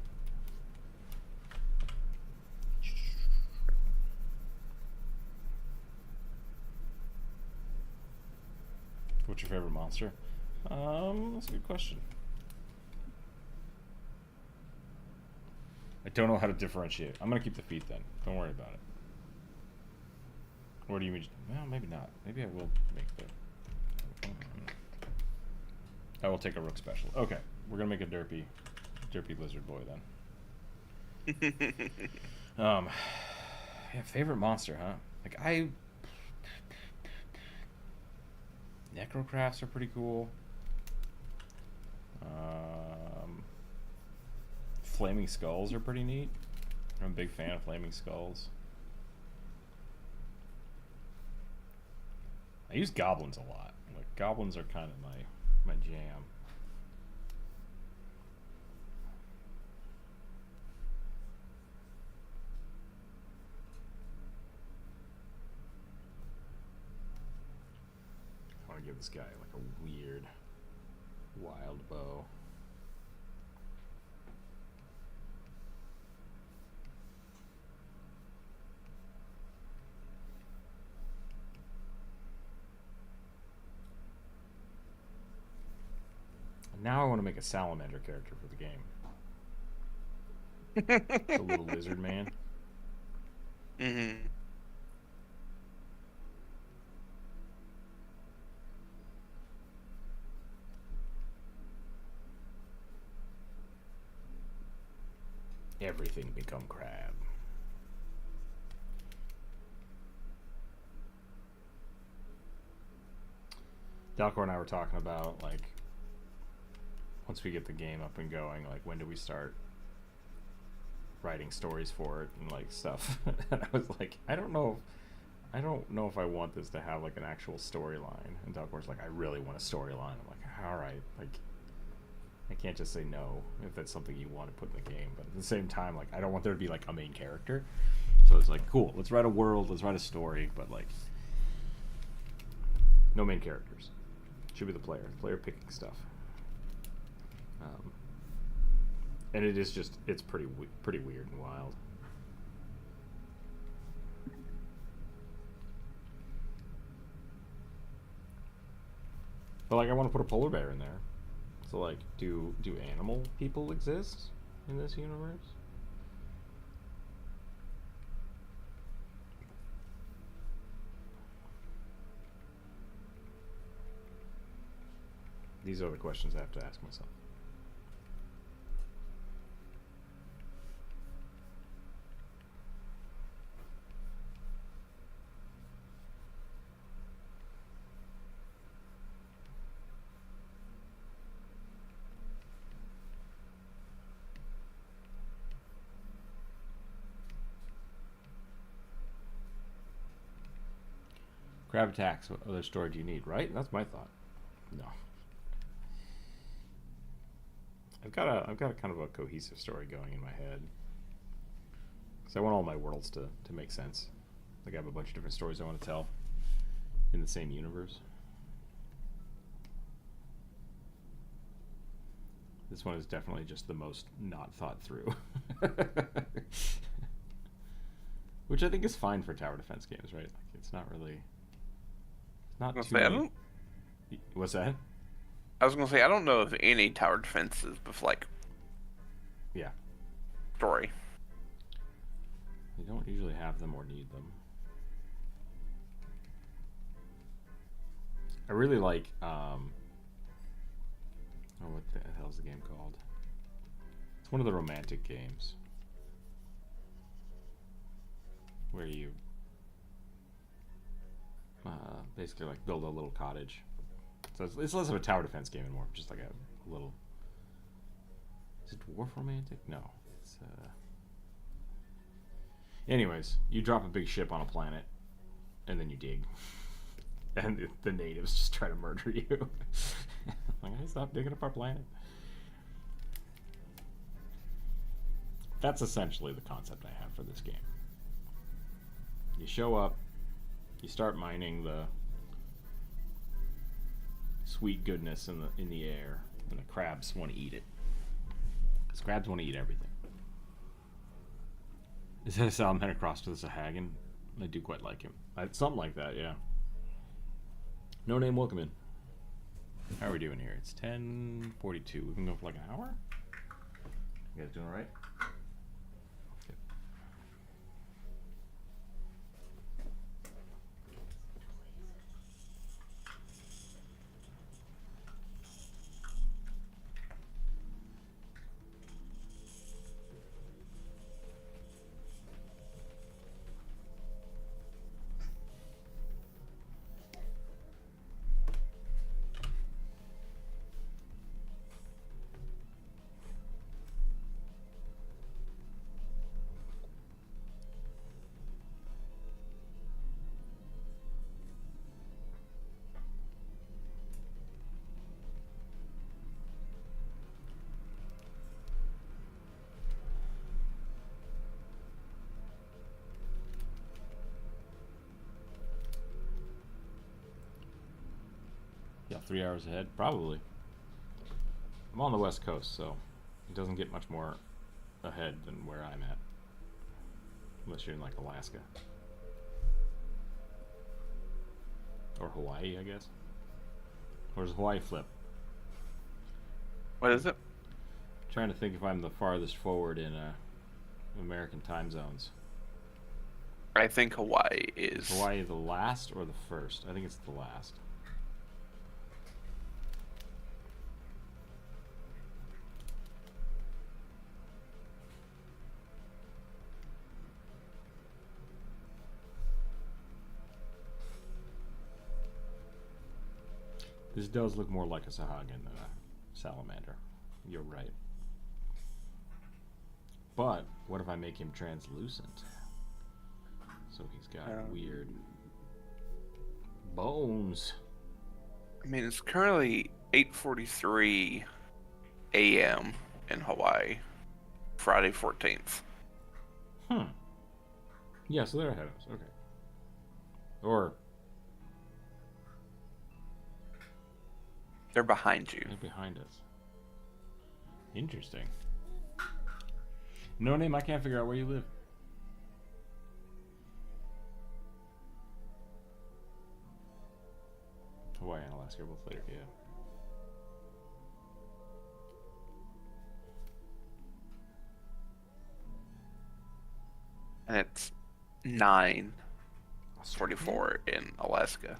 What's your favorite monster? That's a good question. I don't know how to differentiate. I'm gonna keep the feet then. Don't worry about it. What do you mean? Well, maybe not. Maybe I will make the. I will take a rook special. Okay, we're gonna make a derpy lizard boy then. Yeah, favorite monster, huh? Like Necrocrafts are pretty cool. Flaming skulls are pretty neat. I'm a big fan of flaming skulls. I use goblins a lot. Like goblins are kind of my jam. I want to give this guy like a weird wild bow. Now I want to make a salamander character for the game. The little lizard man. Mm-hmm. Everything become crab. Dalcor and I were talking about, like, once we get the game up and going, like, when do we start writing stories for it and, like, stuff. And I was like, I don't know if I want this to have, like, an actual storyline. And Dalcor's like, I really want a storyline. I'm like, alright, like, I can't just say no if that's something you want to put in the game. But at the same time, like, I don't want there to be, like, a main character. So it's like, cool, let's write a world, let's write a story, but, like, no main characters. Should be the player picking stuff. And it is just, it's pretty weird and wild. But, like, I want to put a polar bear in there. So, like, do animal people exist in this universe? These are the questions I have to ask myself. Crab attacks. What other story do you need? Right? That's my thought. No. I've got a kind of a cohesive story going in my head. So I want all my worlds to make sense. Like I have a bunch of different stories I want to tell in the same universe. This one is definitely just the most not thought through. Which I think is fine for tower defense games, right? Like it's not really... Not too many... What's that? I was gonna say I don't know of any tower defenses with like story. You don't usually have them or need them. I really like oh, what the hell's the game called? It's one of the romantic games where you basically like build a little cottage. So it's less of a tower defense game and more just like a little... Is it dwarf romantic? No. It's anyways, you drop a big ship on a planet and then you dig. And the natives just try to murder you. Like, hey, stop digging up our planet. That's essentially the concept I have for this game. You show up, you start mining the sweet goodness in the air, and the crabs want to eat it. Because crabs want to eat everything. Is that a salamander crossed with a Sahagin? I do quite like him. Something like that, yeah. No name, welcome in. How are we doing here? It's 10:42. We can go for like an hour? You guys doing alright? Yeah, 3 hours ahead, probably. I'm on the West Coast, so it doesn't get much more ahead than where I'm at. Unless you're in, like, Alaska. Or Hawaii, I guess. Or does Hawaii flip? What is it? I'm trying to think if I'm the farthest forward in American time zones. I think Hawaii is. Is Hawaii the last or the first? I think it's the last. This does look more like a Sahagin than a salamander. You're right. But what if I make him translucent? So he's got weird bones. I mean, it's currently 8:43 a.m. in Hawaii, Friday 14th. Yeah, so they're ahead of us. Okay. Or they're behind you. they're behind us. Interesting. No name, I can't figure out where you live. Hawaii and Alaska are both later, yeah. And it's 9:44 in Alaska.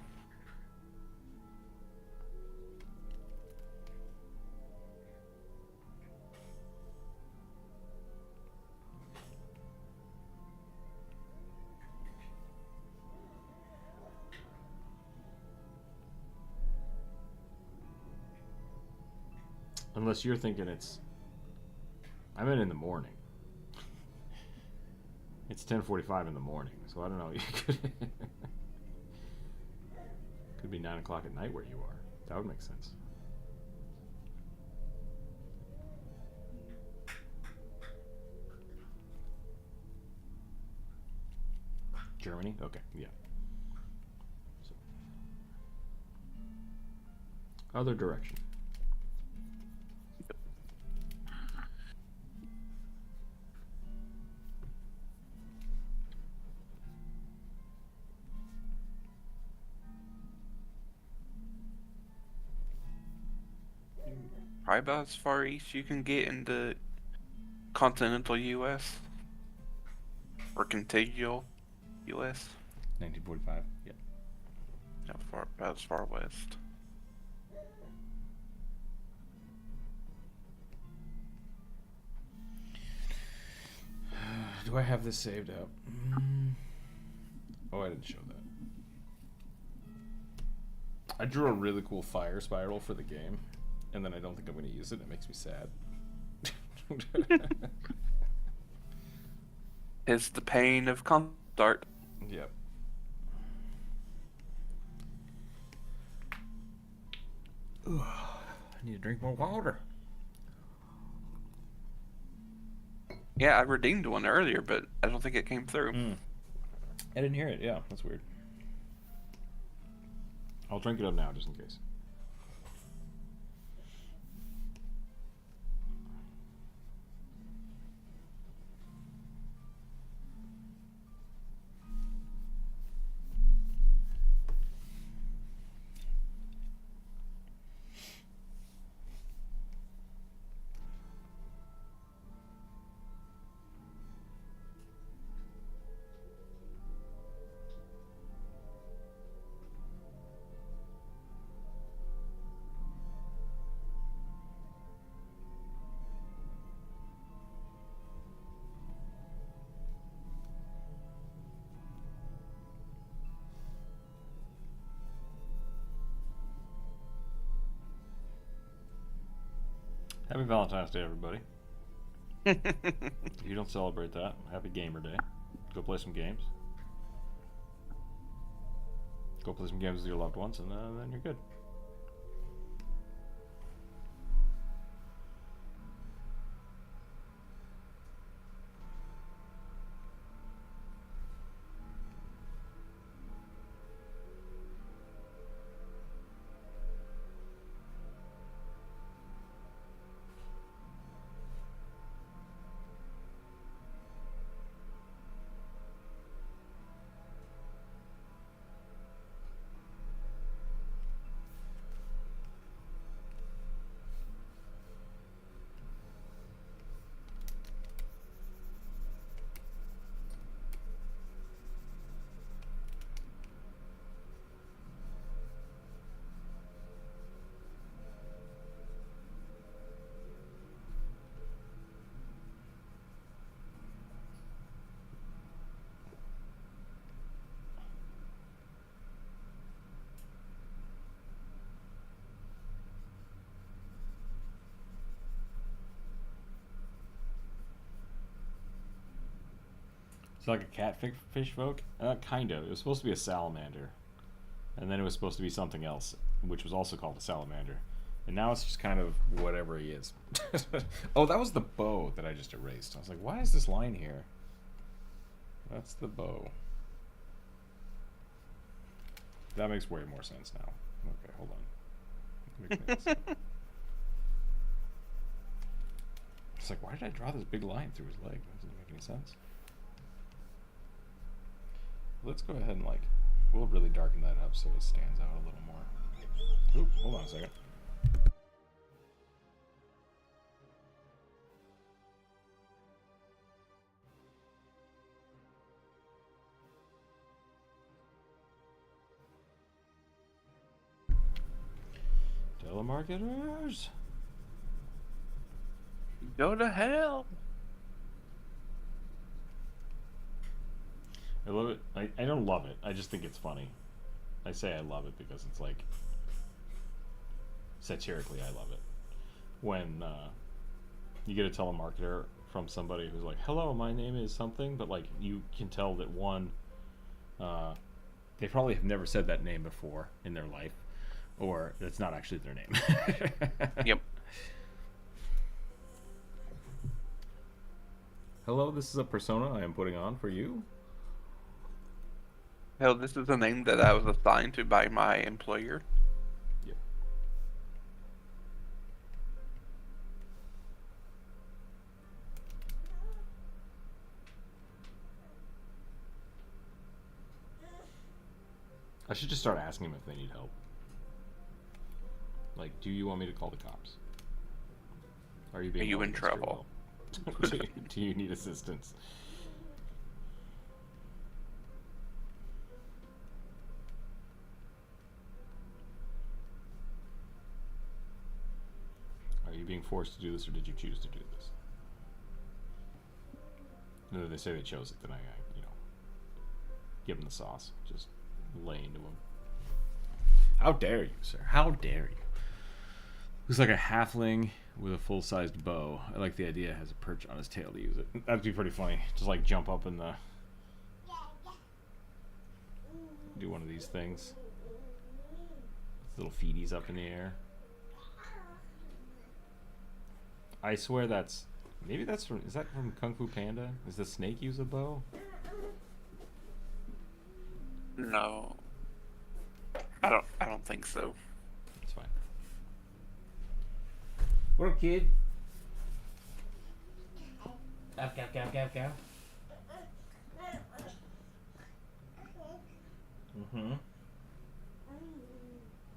Unless you're thinking it's... I meant in the morning. It's 10:45 in the morning, so I don't know. You could be 9 o'clock at night where you are. That would make sense. Germany? Okay, yeah. So. Other direction. Probably about as far east you can get into continental U.S. or contiguous U.S. 1945. Yep. No, about as far west. Do I have this saved up? Oh, I didn't show that. I drew a really cool fire spiral for the game, and then I don't think I'm going to use it. It makes me sad. It's the pain of concept art. Yep. Ugh, I need to drink more water. Yeah, I redeemed one earlier, but I don't think it came through. I didn't hear it. Yeah, that's weird. I'll drink it up now, just in case. Happy Valentine's Day, everybody. If you don't celebrate that, happy Gamer Day. Go play some games. Go play some games with your loved ones, and then you're good. It's like a catfish folk? Kind of. It was supposed to be a salamander. And then it was supposed to be something else, which was also called a salamander. And now it's just kind of whatever he is. Oh, that was the bow that I just erased. I was like, why is this line here? That's the bow. That makes way more sense now. Okay, hold on. It's like, why did I draw this big line through his leg? That doesn't make any sense. Let's go ahead and we'll really darken that up so it stands out a little more. Oop, hold on a second. Telemarketers! Go to hell! I love it. I don't love it. I just think it's funny. I say I love it because it's like... satirically, I love it. when you get a telemarketer from somebody who's like, "Hello, my name is something," but like you can tell that one, they probably have never said that name before in their life, or that's not actually their name. Yep. Hello, this is a persona I am putting on for you. Hell, this is the name that I was assigned to by my employer. Yep. I should just start asking them if they need help. Like, do you want me to call the cops? Are you being Are you held in against your trouble? will? Do you need assistance? Are you being forced to do this, or did you choose to do this? No, they say they chose it, then I give them the sauce. Just lay into them. How dare you, sir? How dare you? Looks like a halfling with a full-sized bow. I like the idea. Has a perch on his tail to use it. That'd be pretty funny. Just like jump up in the... do one of these things. Little feeties up in the air. I swear that's... maybe that's from... is that from Kung Fu Panda? Does the snake use a bow? No. I don't think so. That's fine. What up, kid? Gav, gav, gav, gav, gav. Mm-hmm.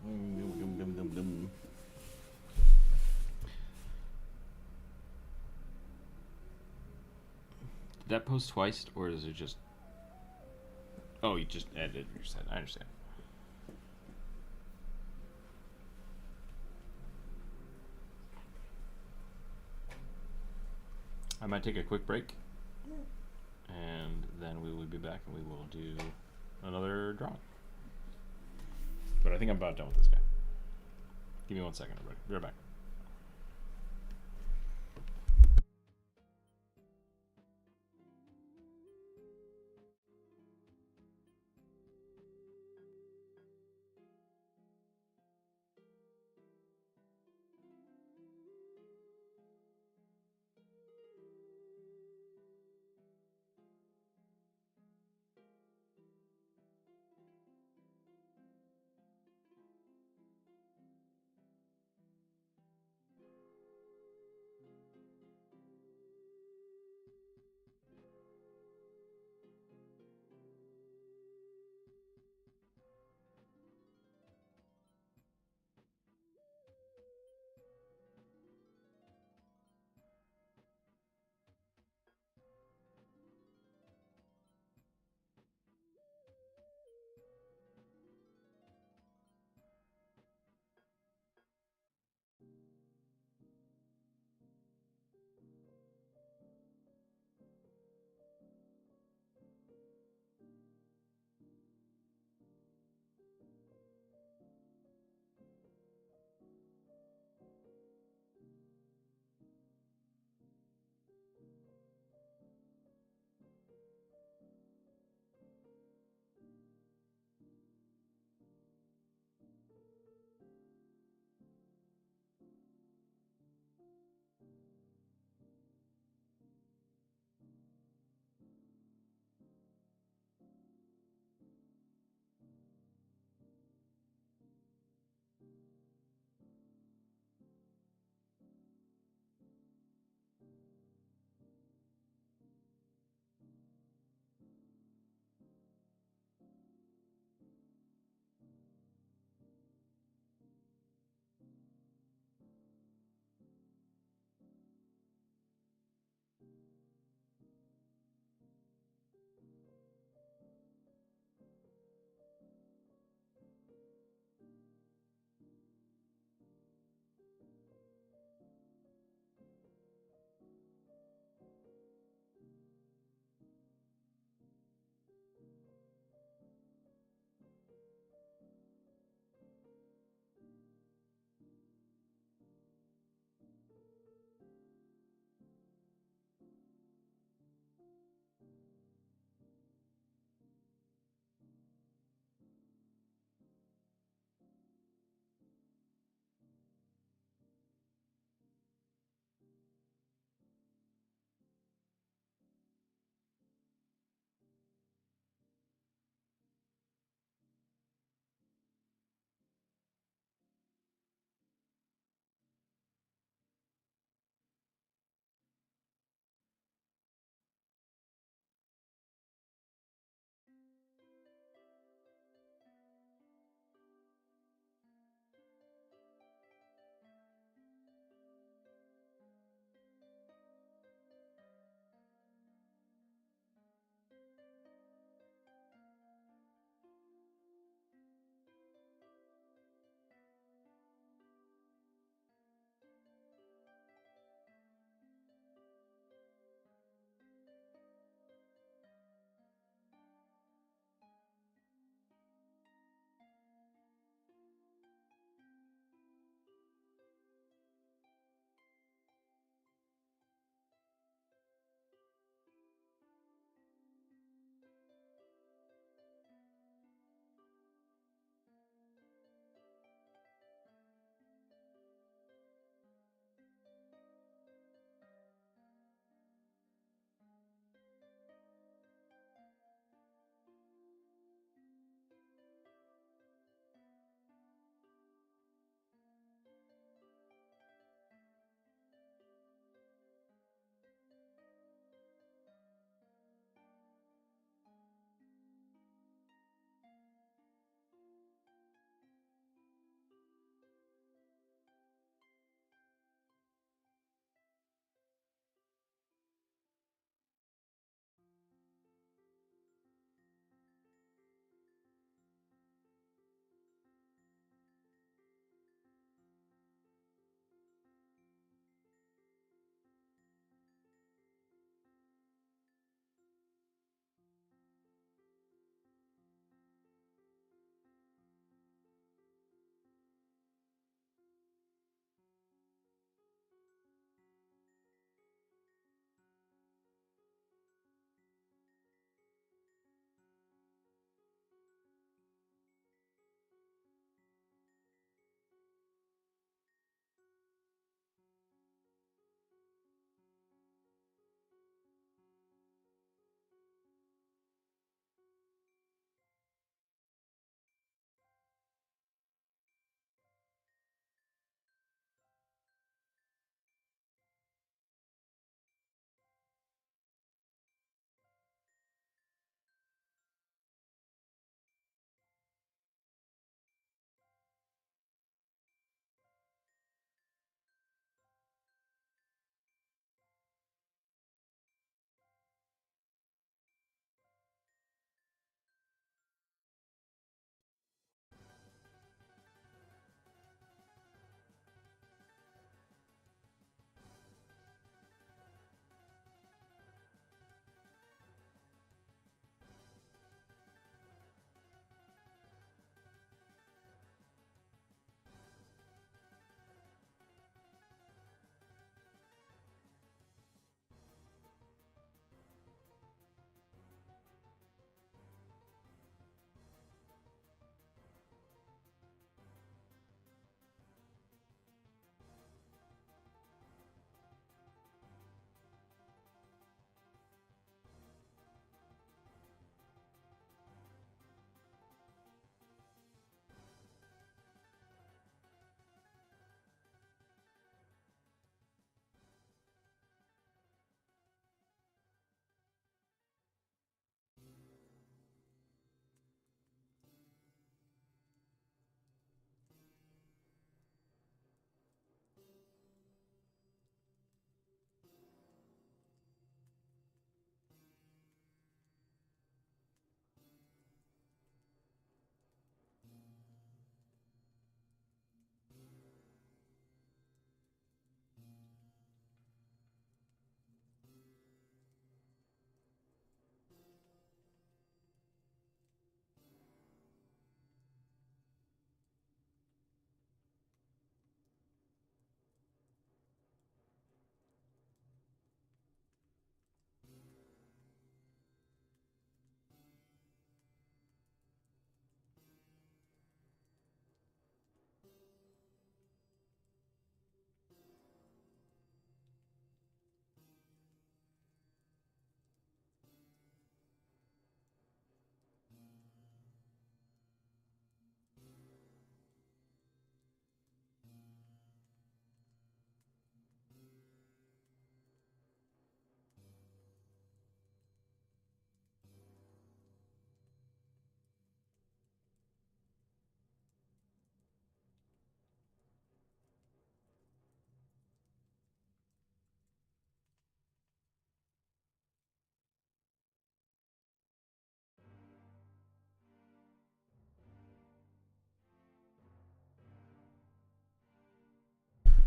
Dum, dum, dum, dum. Did that post twice, or is it just... oh, you just edited your set. I understand. I might take a quick break, and then we will be back, and we will do another drawing. But I think I'm about done with this guy. Give me 1 second, everybody. Be right back.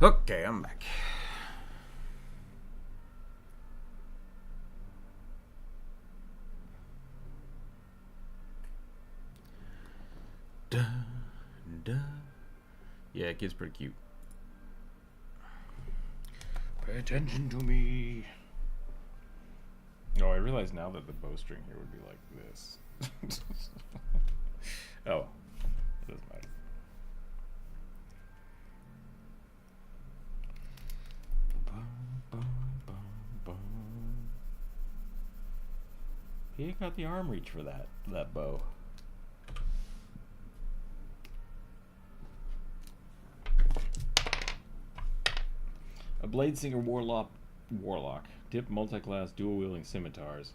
Okay, I'm back. Dun, dun. Yeah, kid's pretty cute. Pay attention to me. Oh, I realize now that the bowstring here would be like this. Oh, it doesn't matter. He ain't got the arm reach for that bow. A blade singer warlock. Dip multi-class dual-wielding scimitars.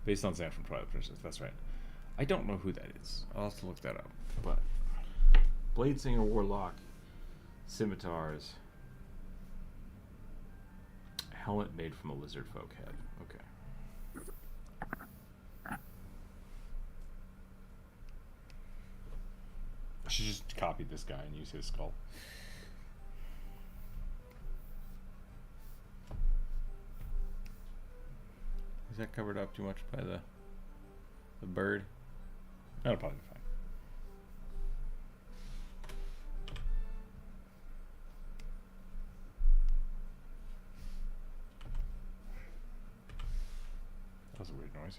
Based on Zan from Twilight Princess, that's right. I don't know who that is. I'll have to look that up. But blade singer warlock scimitars. Helmet made from a lizard folk head. Okay. I should just copy this guy and use his skull. Is that covered up too much by the bird? That'll probably be fine. That was a weird noise.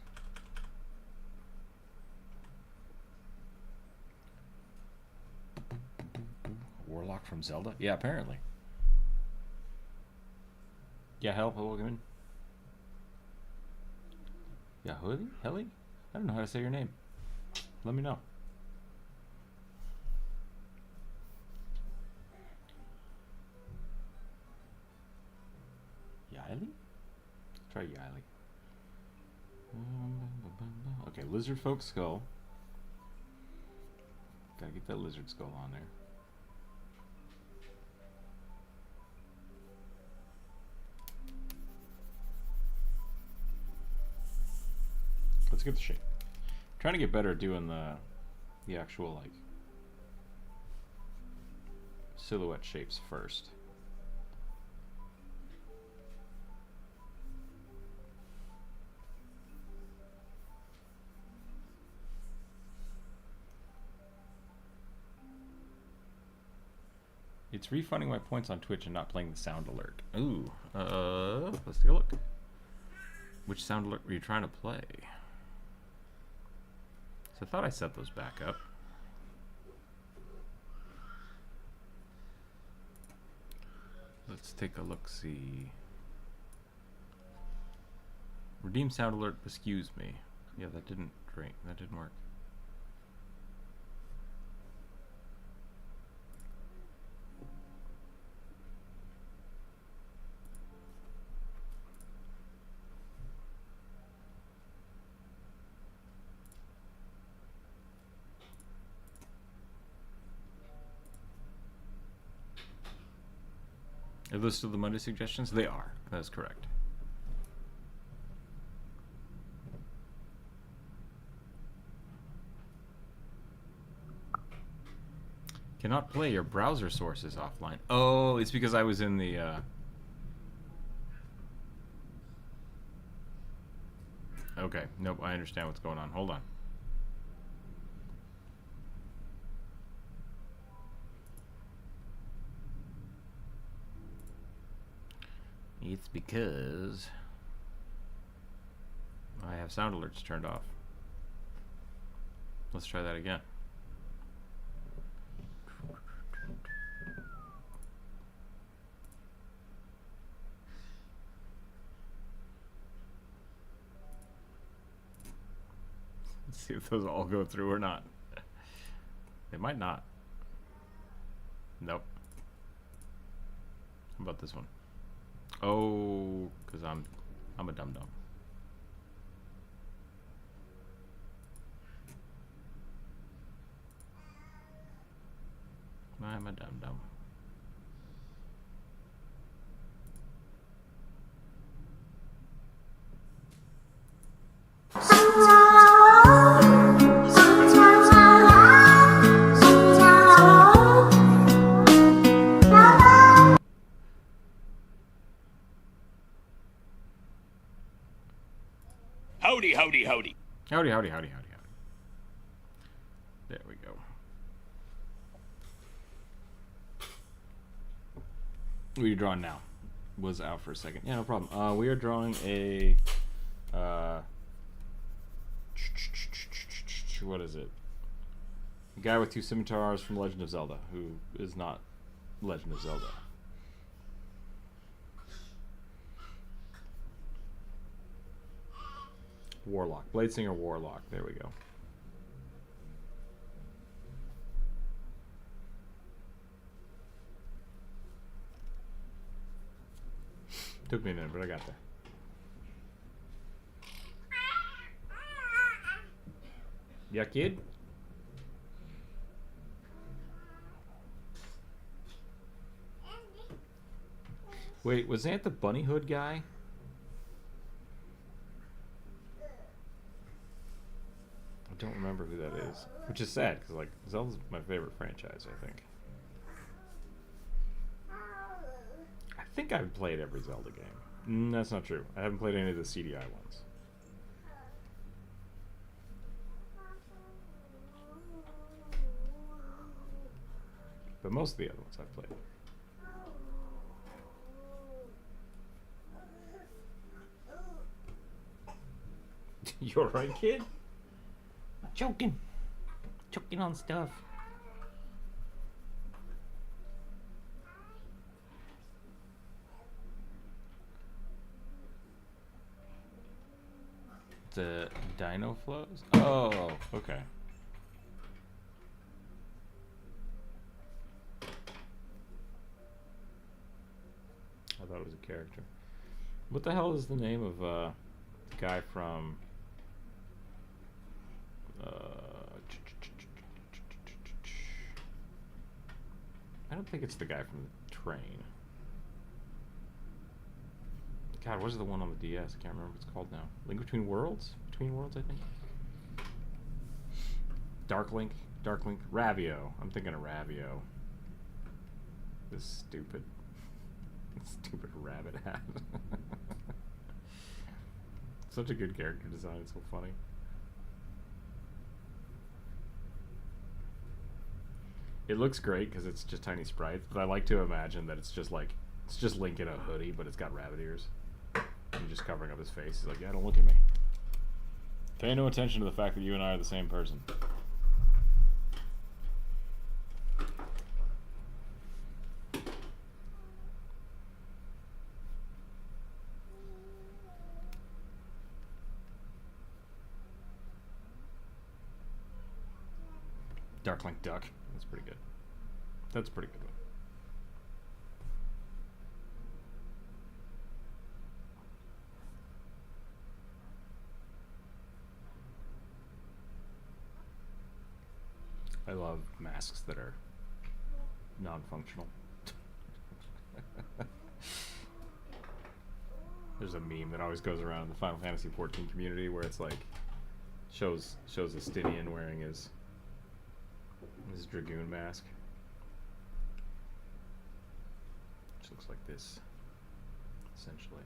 Warlock from Zelda? Yeah, apparently. Yeah, hello, welcome in. Yeah, Helly? I don't know how to say your name. Let me know. Yiley? Try Yiley. Okay, lizard folk skull. Gotta get that lizard skull on there. Let's get the shape. I'm trying to get better at doing the actual like silhouette shapes first. It's refunding my points on Twitch and not playing the sound alert. Ooh, let's take a look. Which sound alert were you trying to play? So I thought I set those back up. Let's take a look, see. Redeem sound alert, excuse me. Yeah, that didn't work. Are those still the Monday suggestions? They are. That's correct. Cannot play, your browser source is offline. Oh, it's because I was in the Okay, nope, I understand what's going on. Hold on. It's because I have sound alerts turned off. Let's try that again. Let's see if those all go through or not. They might not. Nope. How about this one? Oh, because I'm a dum-dum. I'm a dum-dum. Howdy, howdy, howdy, howdy, howdy. There we go. What are you drawing now? Was out for a second. Yeah, no problem. We are drawing a... what is it? A guy with two scimitars from Legend of Zelda, who is not Legend of Zelda. Warlock. Bladesinger Warlock. There we go. Took me a minute, but I got there. Yeah, kid? Wait, was that the bunny hood guy? I don't remember who that is. Which is sad, because, like, Zelda's my favorite franchise, I think. I think I've played every Zelda game. That's not true. I haven't played any of the CDI ones. But most of the other ones I've played. You alright, kid? I'm choking. Choking on stuff. The dino flows? Oh, okay. I thought it was a character. What the hell is the name of the guy from I don't think it's the guy from the train. God, what is the one on the DS? I can't remember what it's called now. Link Between Worlds? Between Worlds, I think. Dark Link, Ravio. I'm thinking of Ravio. This stupid rabbit hat. Such a good character design, it's so funny. It looks great because it's just tiny sprites, but I like to imagine that it's just Link in a hoodie, but it's got rabbit ears. And just covering up his face. He's like, yeah, don't look at me. Pay no attention to the fact that you and I are the same person. Darklink Duck. That's pretty good. That's a pretty good one. I love masks that are non-functional. There's a meme that always goes around in the Final Fantasy XIV community where it's like shows Estinian wearing his dragoon mask, which looks like this, essentially.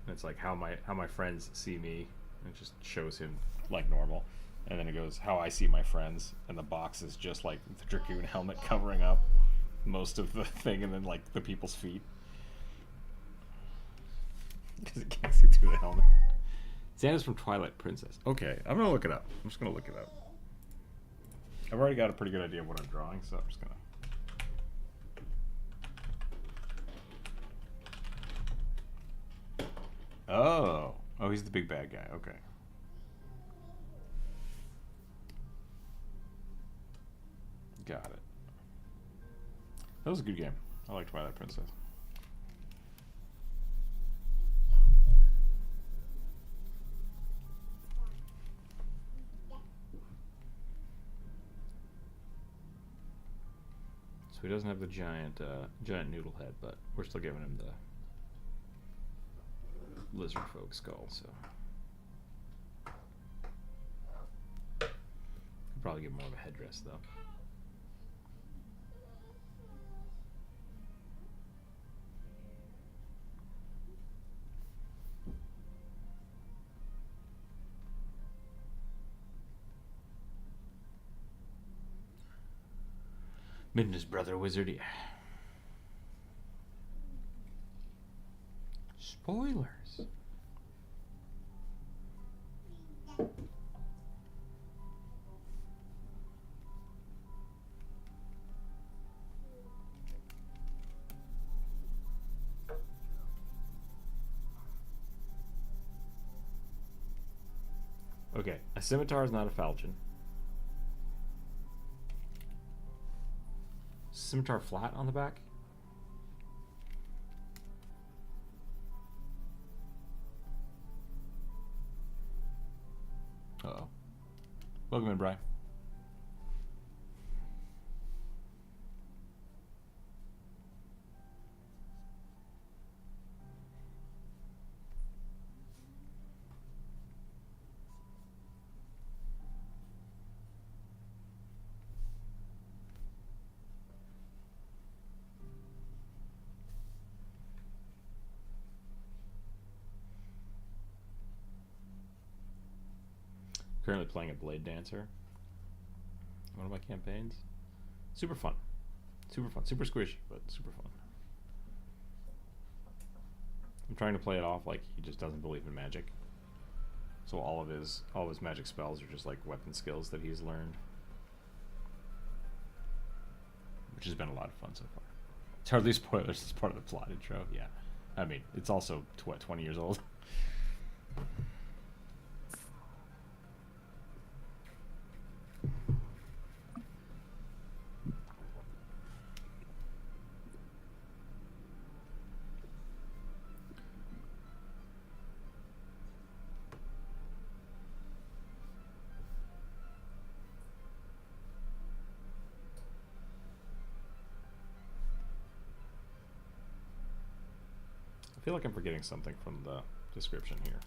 And it's like how my friends see me, and it just shows him like normal. And then it goes, how I see my friends, and the box is just like the Dragoon helmet covering up most of the thing, and then like the people's feet. Because it can't see through the helmet. Xana's from Twilight Princess. Okay, I'm gonna look it up. I'm just gonna look it up. I've already got a pretty good idea of what I'm drawing, so I'm just gonna... Oh, he's the big bad guy. Okay. Got it. That was a good game. I like Twilight Princess. So he doesn't have the giant noodle head, but we're still giving him the lizard folk skull, so could probably get more of a headdress though. Midna's brother wizard, yeah. Spoilers. Okay, a scimitar is not a falchion. Scimitar flat on the back? Uh-oh. Welcome in, Brian. Currently playing a Blade Dancer. One of my campaigns. Super fun. Super fun. Super squishy, but super fun. I'm trying to play it off like he just doesn't believe in magic. So all of his magic spells are just like weapon skills that he's learned. Which has been a lot of fun so far. It's hardly spoilers, it's part of the plot intro, yeah. I mean, it's also, 20 years old? I feel like I'm forgetting something from the description here.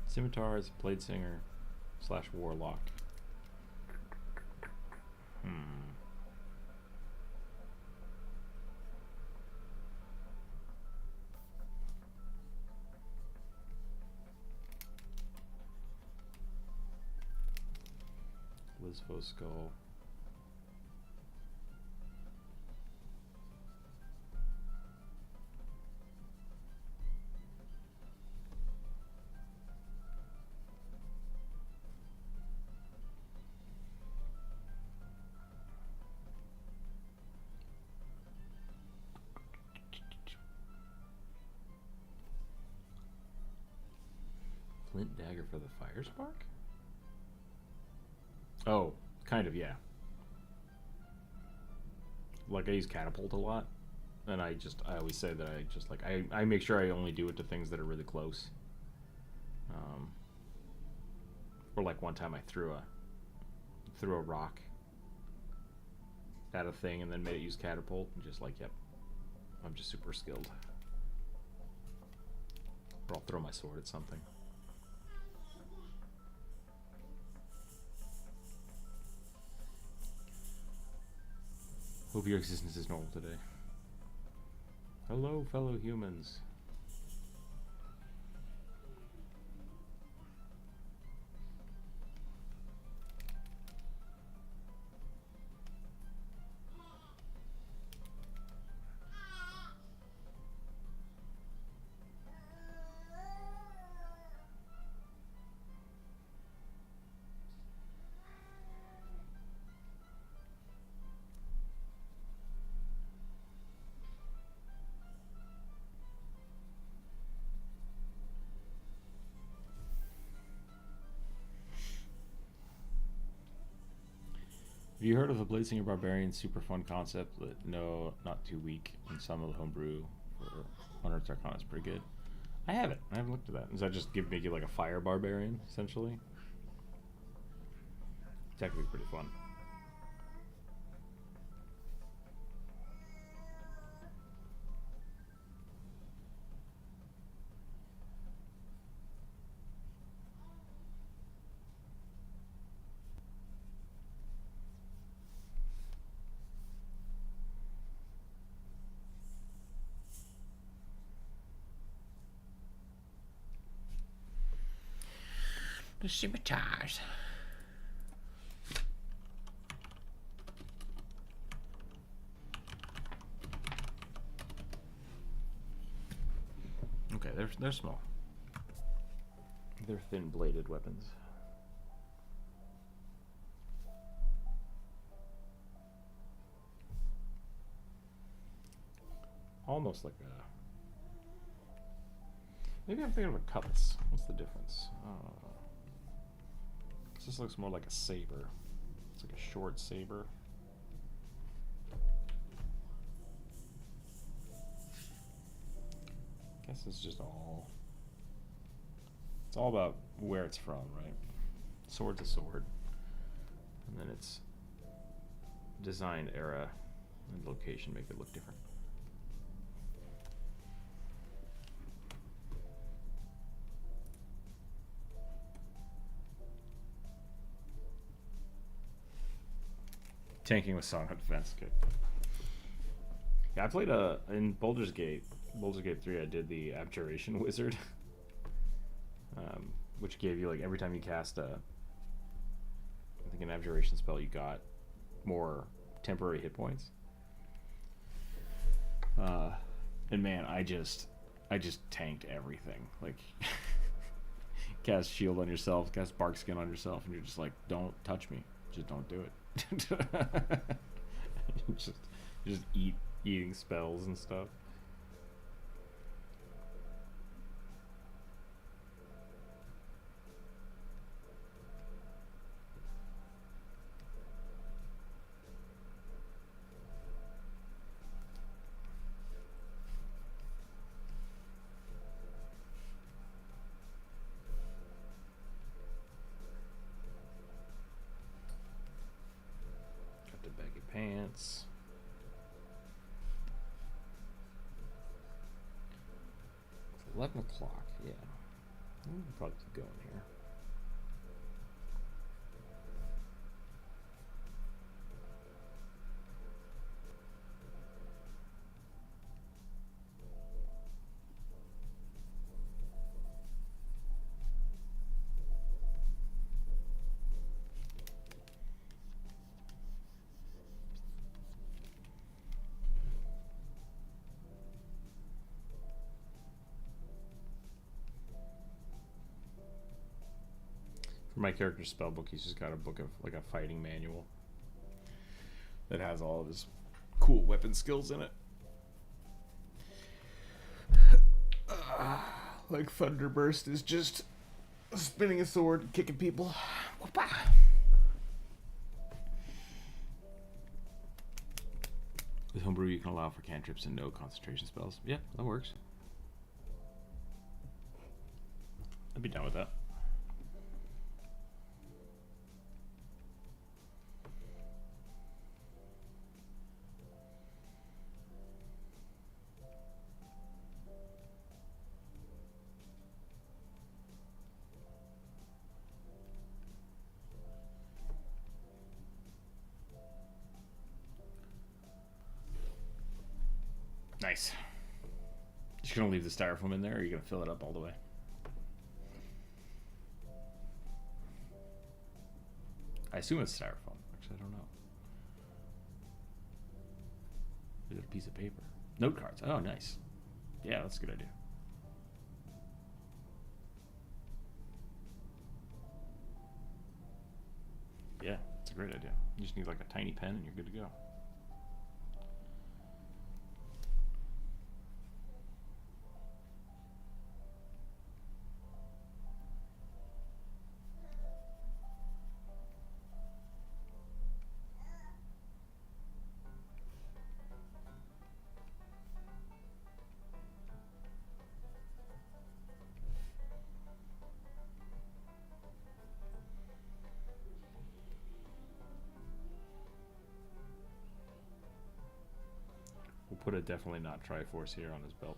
Scimitars, Bladesinger / Warlock. Lizvo Skull. Flint Dagger for the Fire Spark? Oh, kind of, yeah. Like, I use Catapult a lot, and I always say that I make sure I only do it to things that are really close. Or like one time I threw a rock at a thing and then made it use Catapult, and just like, yep, I'm just super skilled. Or I'll throw my sword at something. Hope your existence is normal today. Hello, fellow humans. Have you heard of the Bladesinger Barbarian? Super fun concept, but no, not too weak. And some of the homebrew for Unearthed Arcana is pretty good. I haven't looked at that. Does that just make you like a fire barbarian, essentially? It's actually pretty fun. The scimitars. they're small. They're thin-bladed weapons. Almost like a... Maybe I'm thinking of a cutlass. What's the difference? I don't know. This just looks more like a saber. It's like a short saber. I guess it's just all... It's all about where it's from, right? Sword's a sword. And then its design era and location make it look different. Tanking with Song of Defense. Okay. Yeah, I played in Baldur's Gate 3. I did the Abjuration Wizard, which gave you, like, every time you cast I think an Abjuration spell, you got more temporary hit points. And man, I just tanked everything. Like, cast Shield on yourself, cast Bark Skin on yourself, and you're just like, don't touch me. Just don't do it. just eating spells and stuff. Pants. It's 11 o'clock, yeah. We can probably keep going here. For my character's spellbook, he's just got a book of, like, a fighting manual that has all of his cool weapon skills in it. Like Thunderburst is just spinning a sword and kicking people. Whoop-ah. With homebrew, you can allow for cantrips and no concentration spells. Yeah, that works. I'd be down with that. Nice. Just gonna leave the styrofoam in there, or are you gonna fill it up all the way? I assume it's styrofoam. Actually, I don't know. Is it a piece of paper? Note cards. Oh, nice. Yeah, that's a good idea. Yeah, it's a great idea. You just need like a tiny pen and you're good to go. We'll put a definitely not Triforce here on his belt.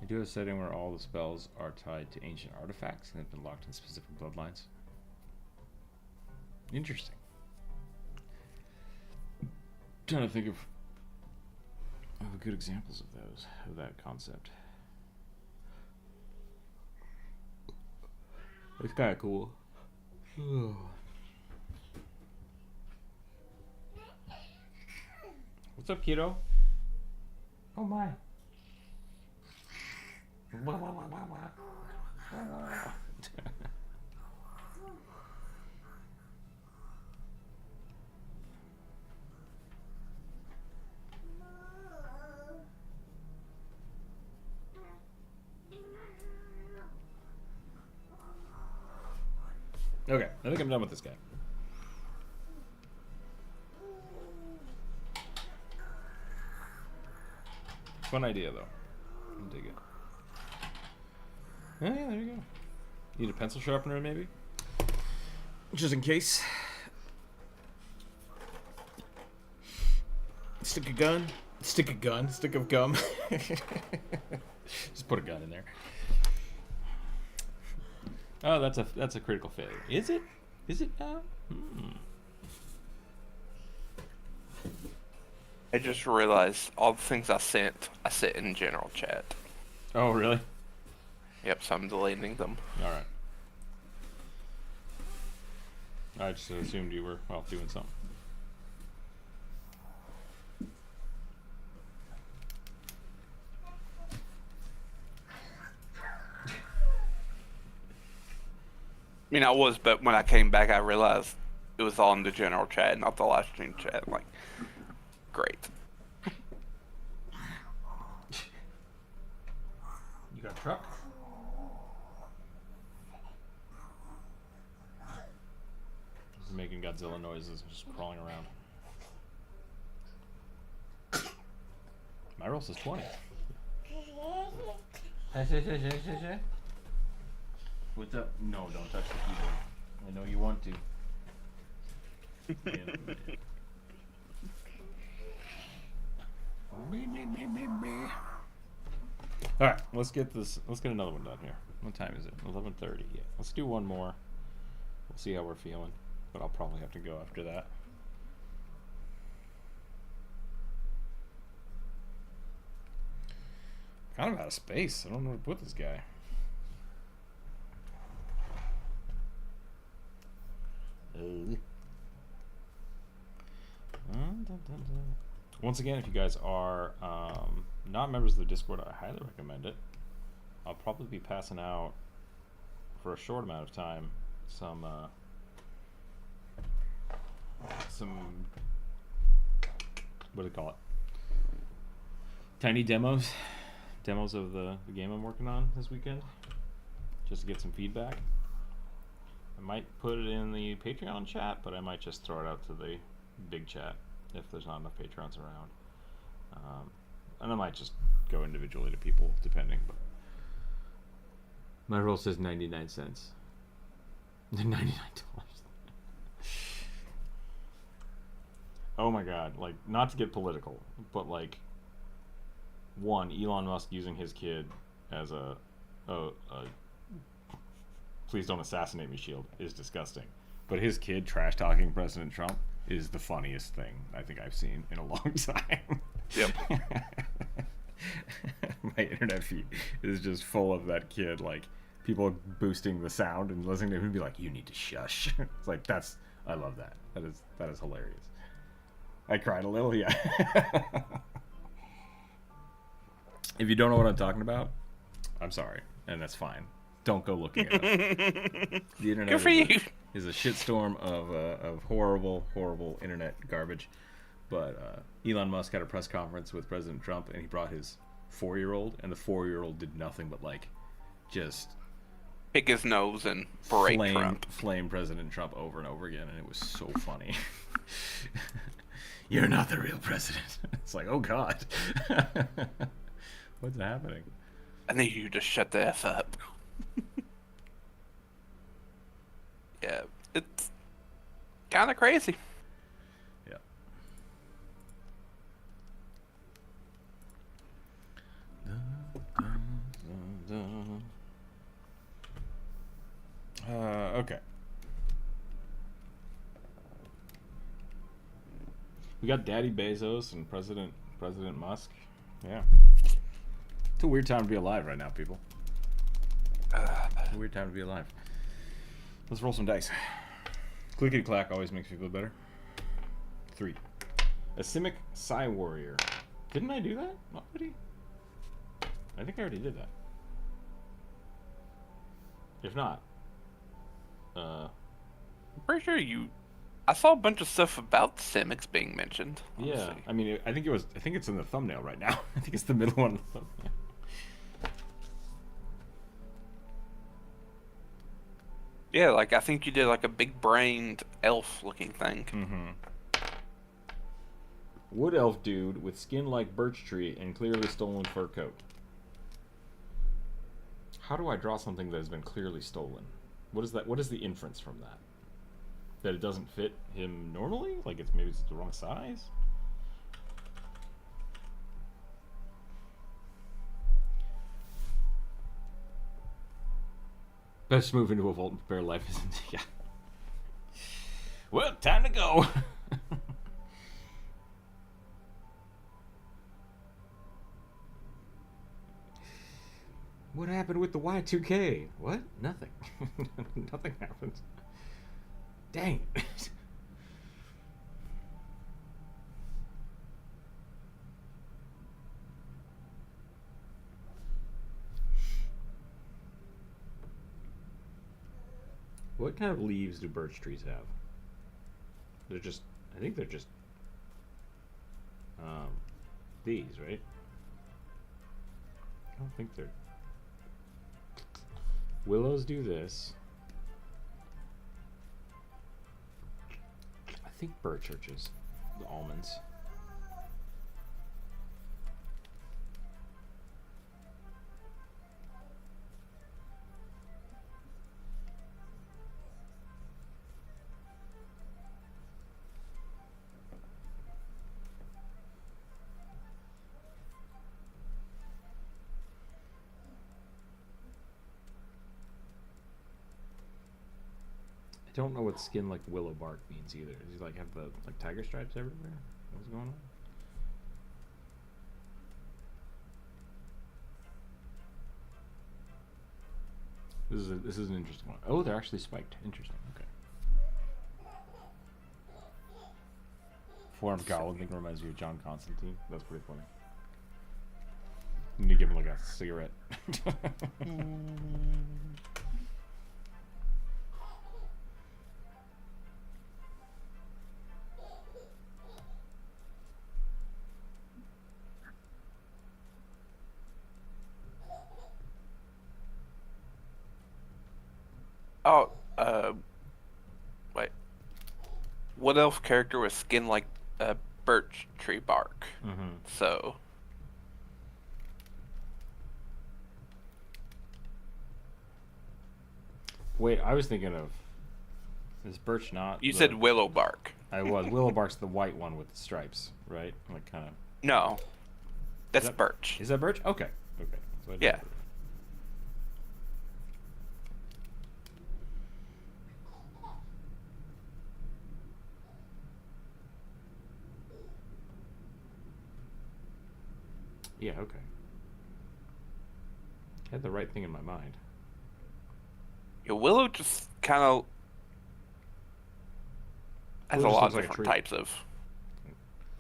do have a setting where all the spells are tied to ancient artifacts and have been locked in specific bloodlines. Interesting. Trying to think of good examples of those, of that concept. It's kind of cool. What's up, kiddo? Oh my. Okay, I think I'm done with this guy. Fun idea, though. I dig it. Oh, yeah, there you go. Need a pencil sharpener, maybe? Just in case. Stick a gun. Stick a gun. Stick of gum. Just put a gun in there. Oh, that's a critical failure. Is it? Is it now? I just realized all the things I sent in general chat. Oh, really? Yep, so I'm deleting them. All right. I just assumed you were, well, doing something. I mean, I was, but when I came back, I realized it was all in the general chat, not the live stream chat. I'm like, great. You got a truck? He's making Godzilla noises, just crawling around. My roll says 20. What's up? No, don't touch the keyboard. I know you want to. All right, let's get this. Let's get another one done here. What time is it? 11:30. Yeah, let's do one more. We'll see how we're feeling, but I'll probably have to go after that. Kind of out of space. I don't know where to put this guy. Once again, if you guys are not members of the Discord, I highly recommend it. I'll probably be passing out for a short amount of time some what do they call it? Tiny demos of the game I'm working on this weekend, just to get some feedback. I might put it in the Patreon chat, but I might just throw it out to the big chat if there's not enough Patrons around. And I might just go individually to people, depending. But my roll says 99 cents. $99. Oh my god, like, not to get political, but like, one, Elon Musk using his kid as a please don't assassinate me shield is disgusting. But his kid trash talking President Trump is the funniest thing I think I've seen in a long time. Yep. My internet feed is just full of that kid, like, people boosting the sound and listening to him and be like, you need to shush. It's like, I love that. That is hilarious. I cried a little, yeah. If you don't know what I'm talking about, I'm sorry, and that's fine. Don't go looking it up. The internet Good for you. Is a shitstorm of horrible internet garbage. But Elon Musk had a press conference with President Trump, and he brought his 4-year-old, and the 4-year-old did nothing but, like, just pick his nose and berate Trump. Flame President Trump over and over again, and it was so funny. You're not the real president. It's like, oh god. What's happening? I need you to shut the F up. Yeah, it's kind of crazy. Yeah. We got Daddy Bezos and President Musk. Yeah. It's a weird time to be alive right now, people. It's a weird time to be alive. Let's roll some dice. Clickety clack always makes me feel better. 3. A Simic Psy Warrior. Didn't I do that already? I think I already did that. If not, I'm pretty sure I saw a bunch of stuff about Simics being mentioned. yeah. I mean, I think it's in the thumbnail right now. I think it's the middle one of the thumbnail. Yeah, like I think you did like a big-brained elf-looking thing. Mm-hmm. Wood elf dude with skin like birch tree and clearly stolen fur coat. How do I draw something that has been clearly stolen? What is that? What is the inference from that? That it doesn't fit him normally? Like maybe it's the wrong size? Let's move into a vault and prepare life isn't. Yeah. Well, time to go. What happened with the Y2K? What? Nothing. Nothing happened. Dang it. What kind of leaves do birch trees have? They're just, I think they're just these, right? I don't think they're... Willows do this. I think birch are just the almonds. I don't know what skin like willow bark means either. Does he like have the like tiger stripes everywhere? What's going on? This is an interesting one. Oh, they're actually spiked. Interesting. Okay. Form Goblin thing reminds me of John Constantine. That's pretty funny. You need to give him like a cigarette. Oh, wait. What elf character with skin like birch tree bark? Mm-hmm. So. Wait, I was thinking of... Is birch not... You said willow bark. I was. Willow bark's the white one with the stripes, right? Like kind of... No. That's birch. Is that birch? Okay. Okay. So yeah. Yeah, okay. I had the right thing in my mind. Yeah, willow just kind of has a lot of different types of...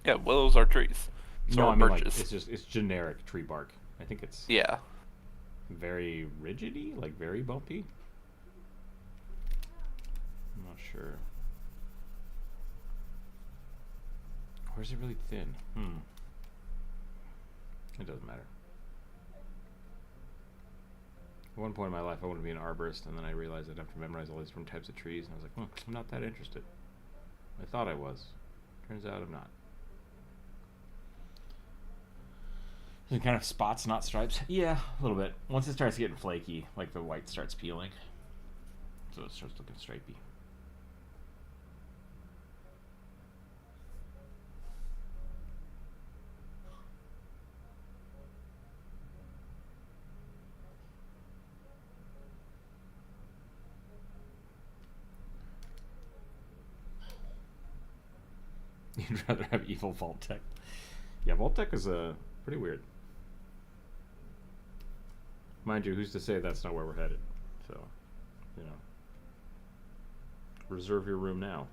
Yeah, willows are trees. So no, are I mean birches. like, it's generic tree bark. I think it's... Yeah. Very rigidy? Like very bumpy? I'm not sure. Or is it really thin? It doesn't matter. At one point in my life, I wanted to be an arborist, and then I realized I'd have to memorize all these different types of trees, and I was like, I'm not that interested. I thought I was. Turns out I'm not. It kind of spots, not stripes. Yeah, a little bit. Once it starts getting flaky, like the white starts peeling, so it starts looking stripey. You'd rather have evil Vault Tech. Yeah, Vault Tech is pretty weird. Mind you, who's to say that's not where we're headed? So, you know, reserve your room now.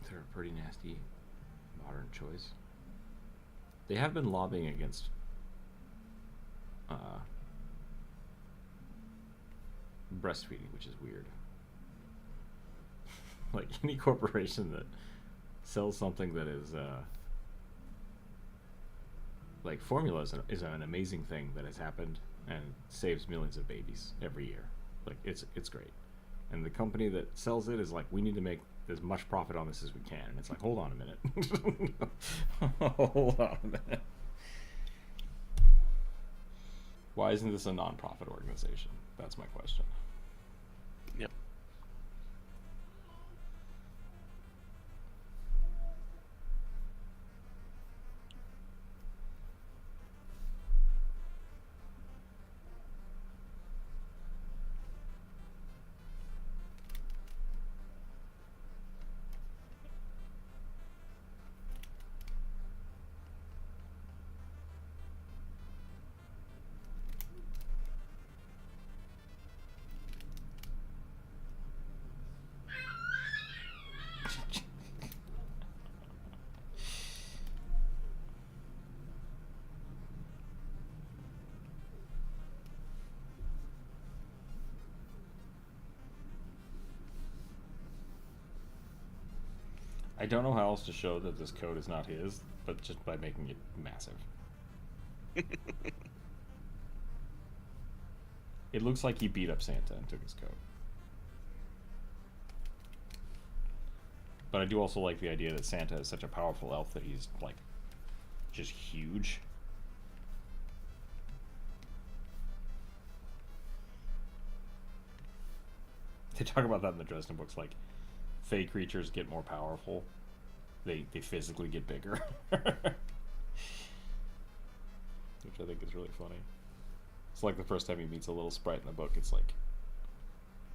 They're a pretty nasty modern choice. They have been lobbying against breastfeeding, which is weird. Like any corporation that sells something that is like formula is an amazing thing that has happened and saves millions of babies every year. Like it's great. And the company that sells it is like, we need to make as much profit on this as we can. And it's like, hold on a minute. Hold on a minute. Why isn't this a non-profit organization? That's my question. Yep. I don't know how else to show that this code is not his, but just by making it massive. It looks like he beat up Santa and took his coat. But I do also like the idea that Santa is such a powerful elf that he's, like, just huge. They talk about that in the Dresden books, like, fey creatures get more powerful. They physically get bigger. Which I think is really funny. It's like the first time he meets a little sprite in the book, it's like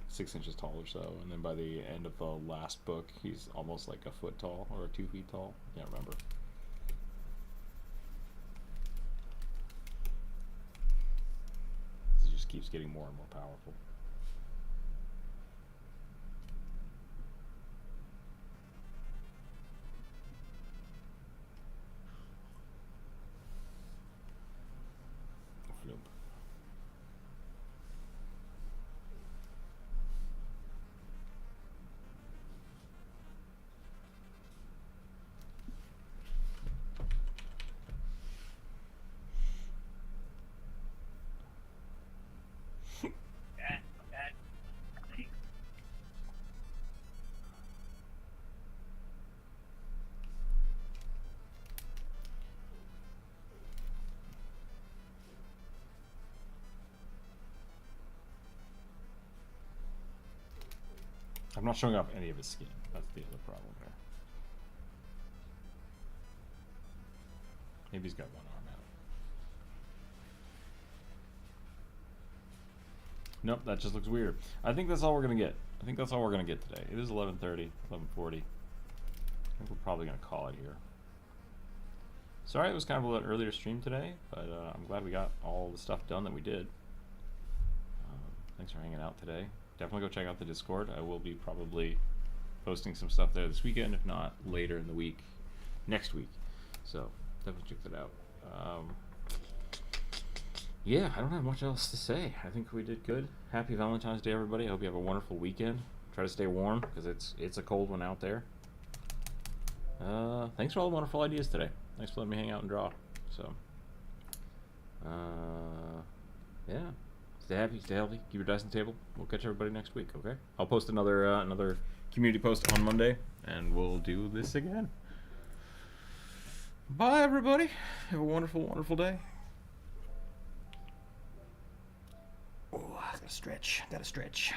6 inches tall or so, and then by the end of the last book, he's almost like a foot tall or 2 feet tall. I can't remember. He just keeps getting more and more powerful. I'm not showing off any of his skin. That's the other problem here. Maybe he's got one arm out. Nope, that just looks weird. I think that's all we're going to get. I think that's all we're going to get today. It is 11:30, 11:40. I think we're probably going to call it here. Sorry it was kind of a little earlier stream today, but I'm glad we got all the stuff done that we did. Thanks for hanging out today. Definitely go check out the Discord. I will be probably posting some stuff there this weekend, if not later in the week, next week. So definitely check that out. Yeah, I don't have much else to say. I think we did good. Happy Valentine's Day, everybody. I hope you have a wonderful weekend. Try to stay warm because it's a cold one out there. Thanks for all the wonderful ideas today. Thanks for letting me hang out and draw. So, yeah. Stay happy, stay healthy, keep your dice on the table. We'll catch everybody next week, okay? I'll post another community post on Monday, and we'll do this again. Bye, everybody. Have a wonderful, wonderful day. Oh, I gotta stretch.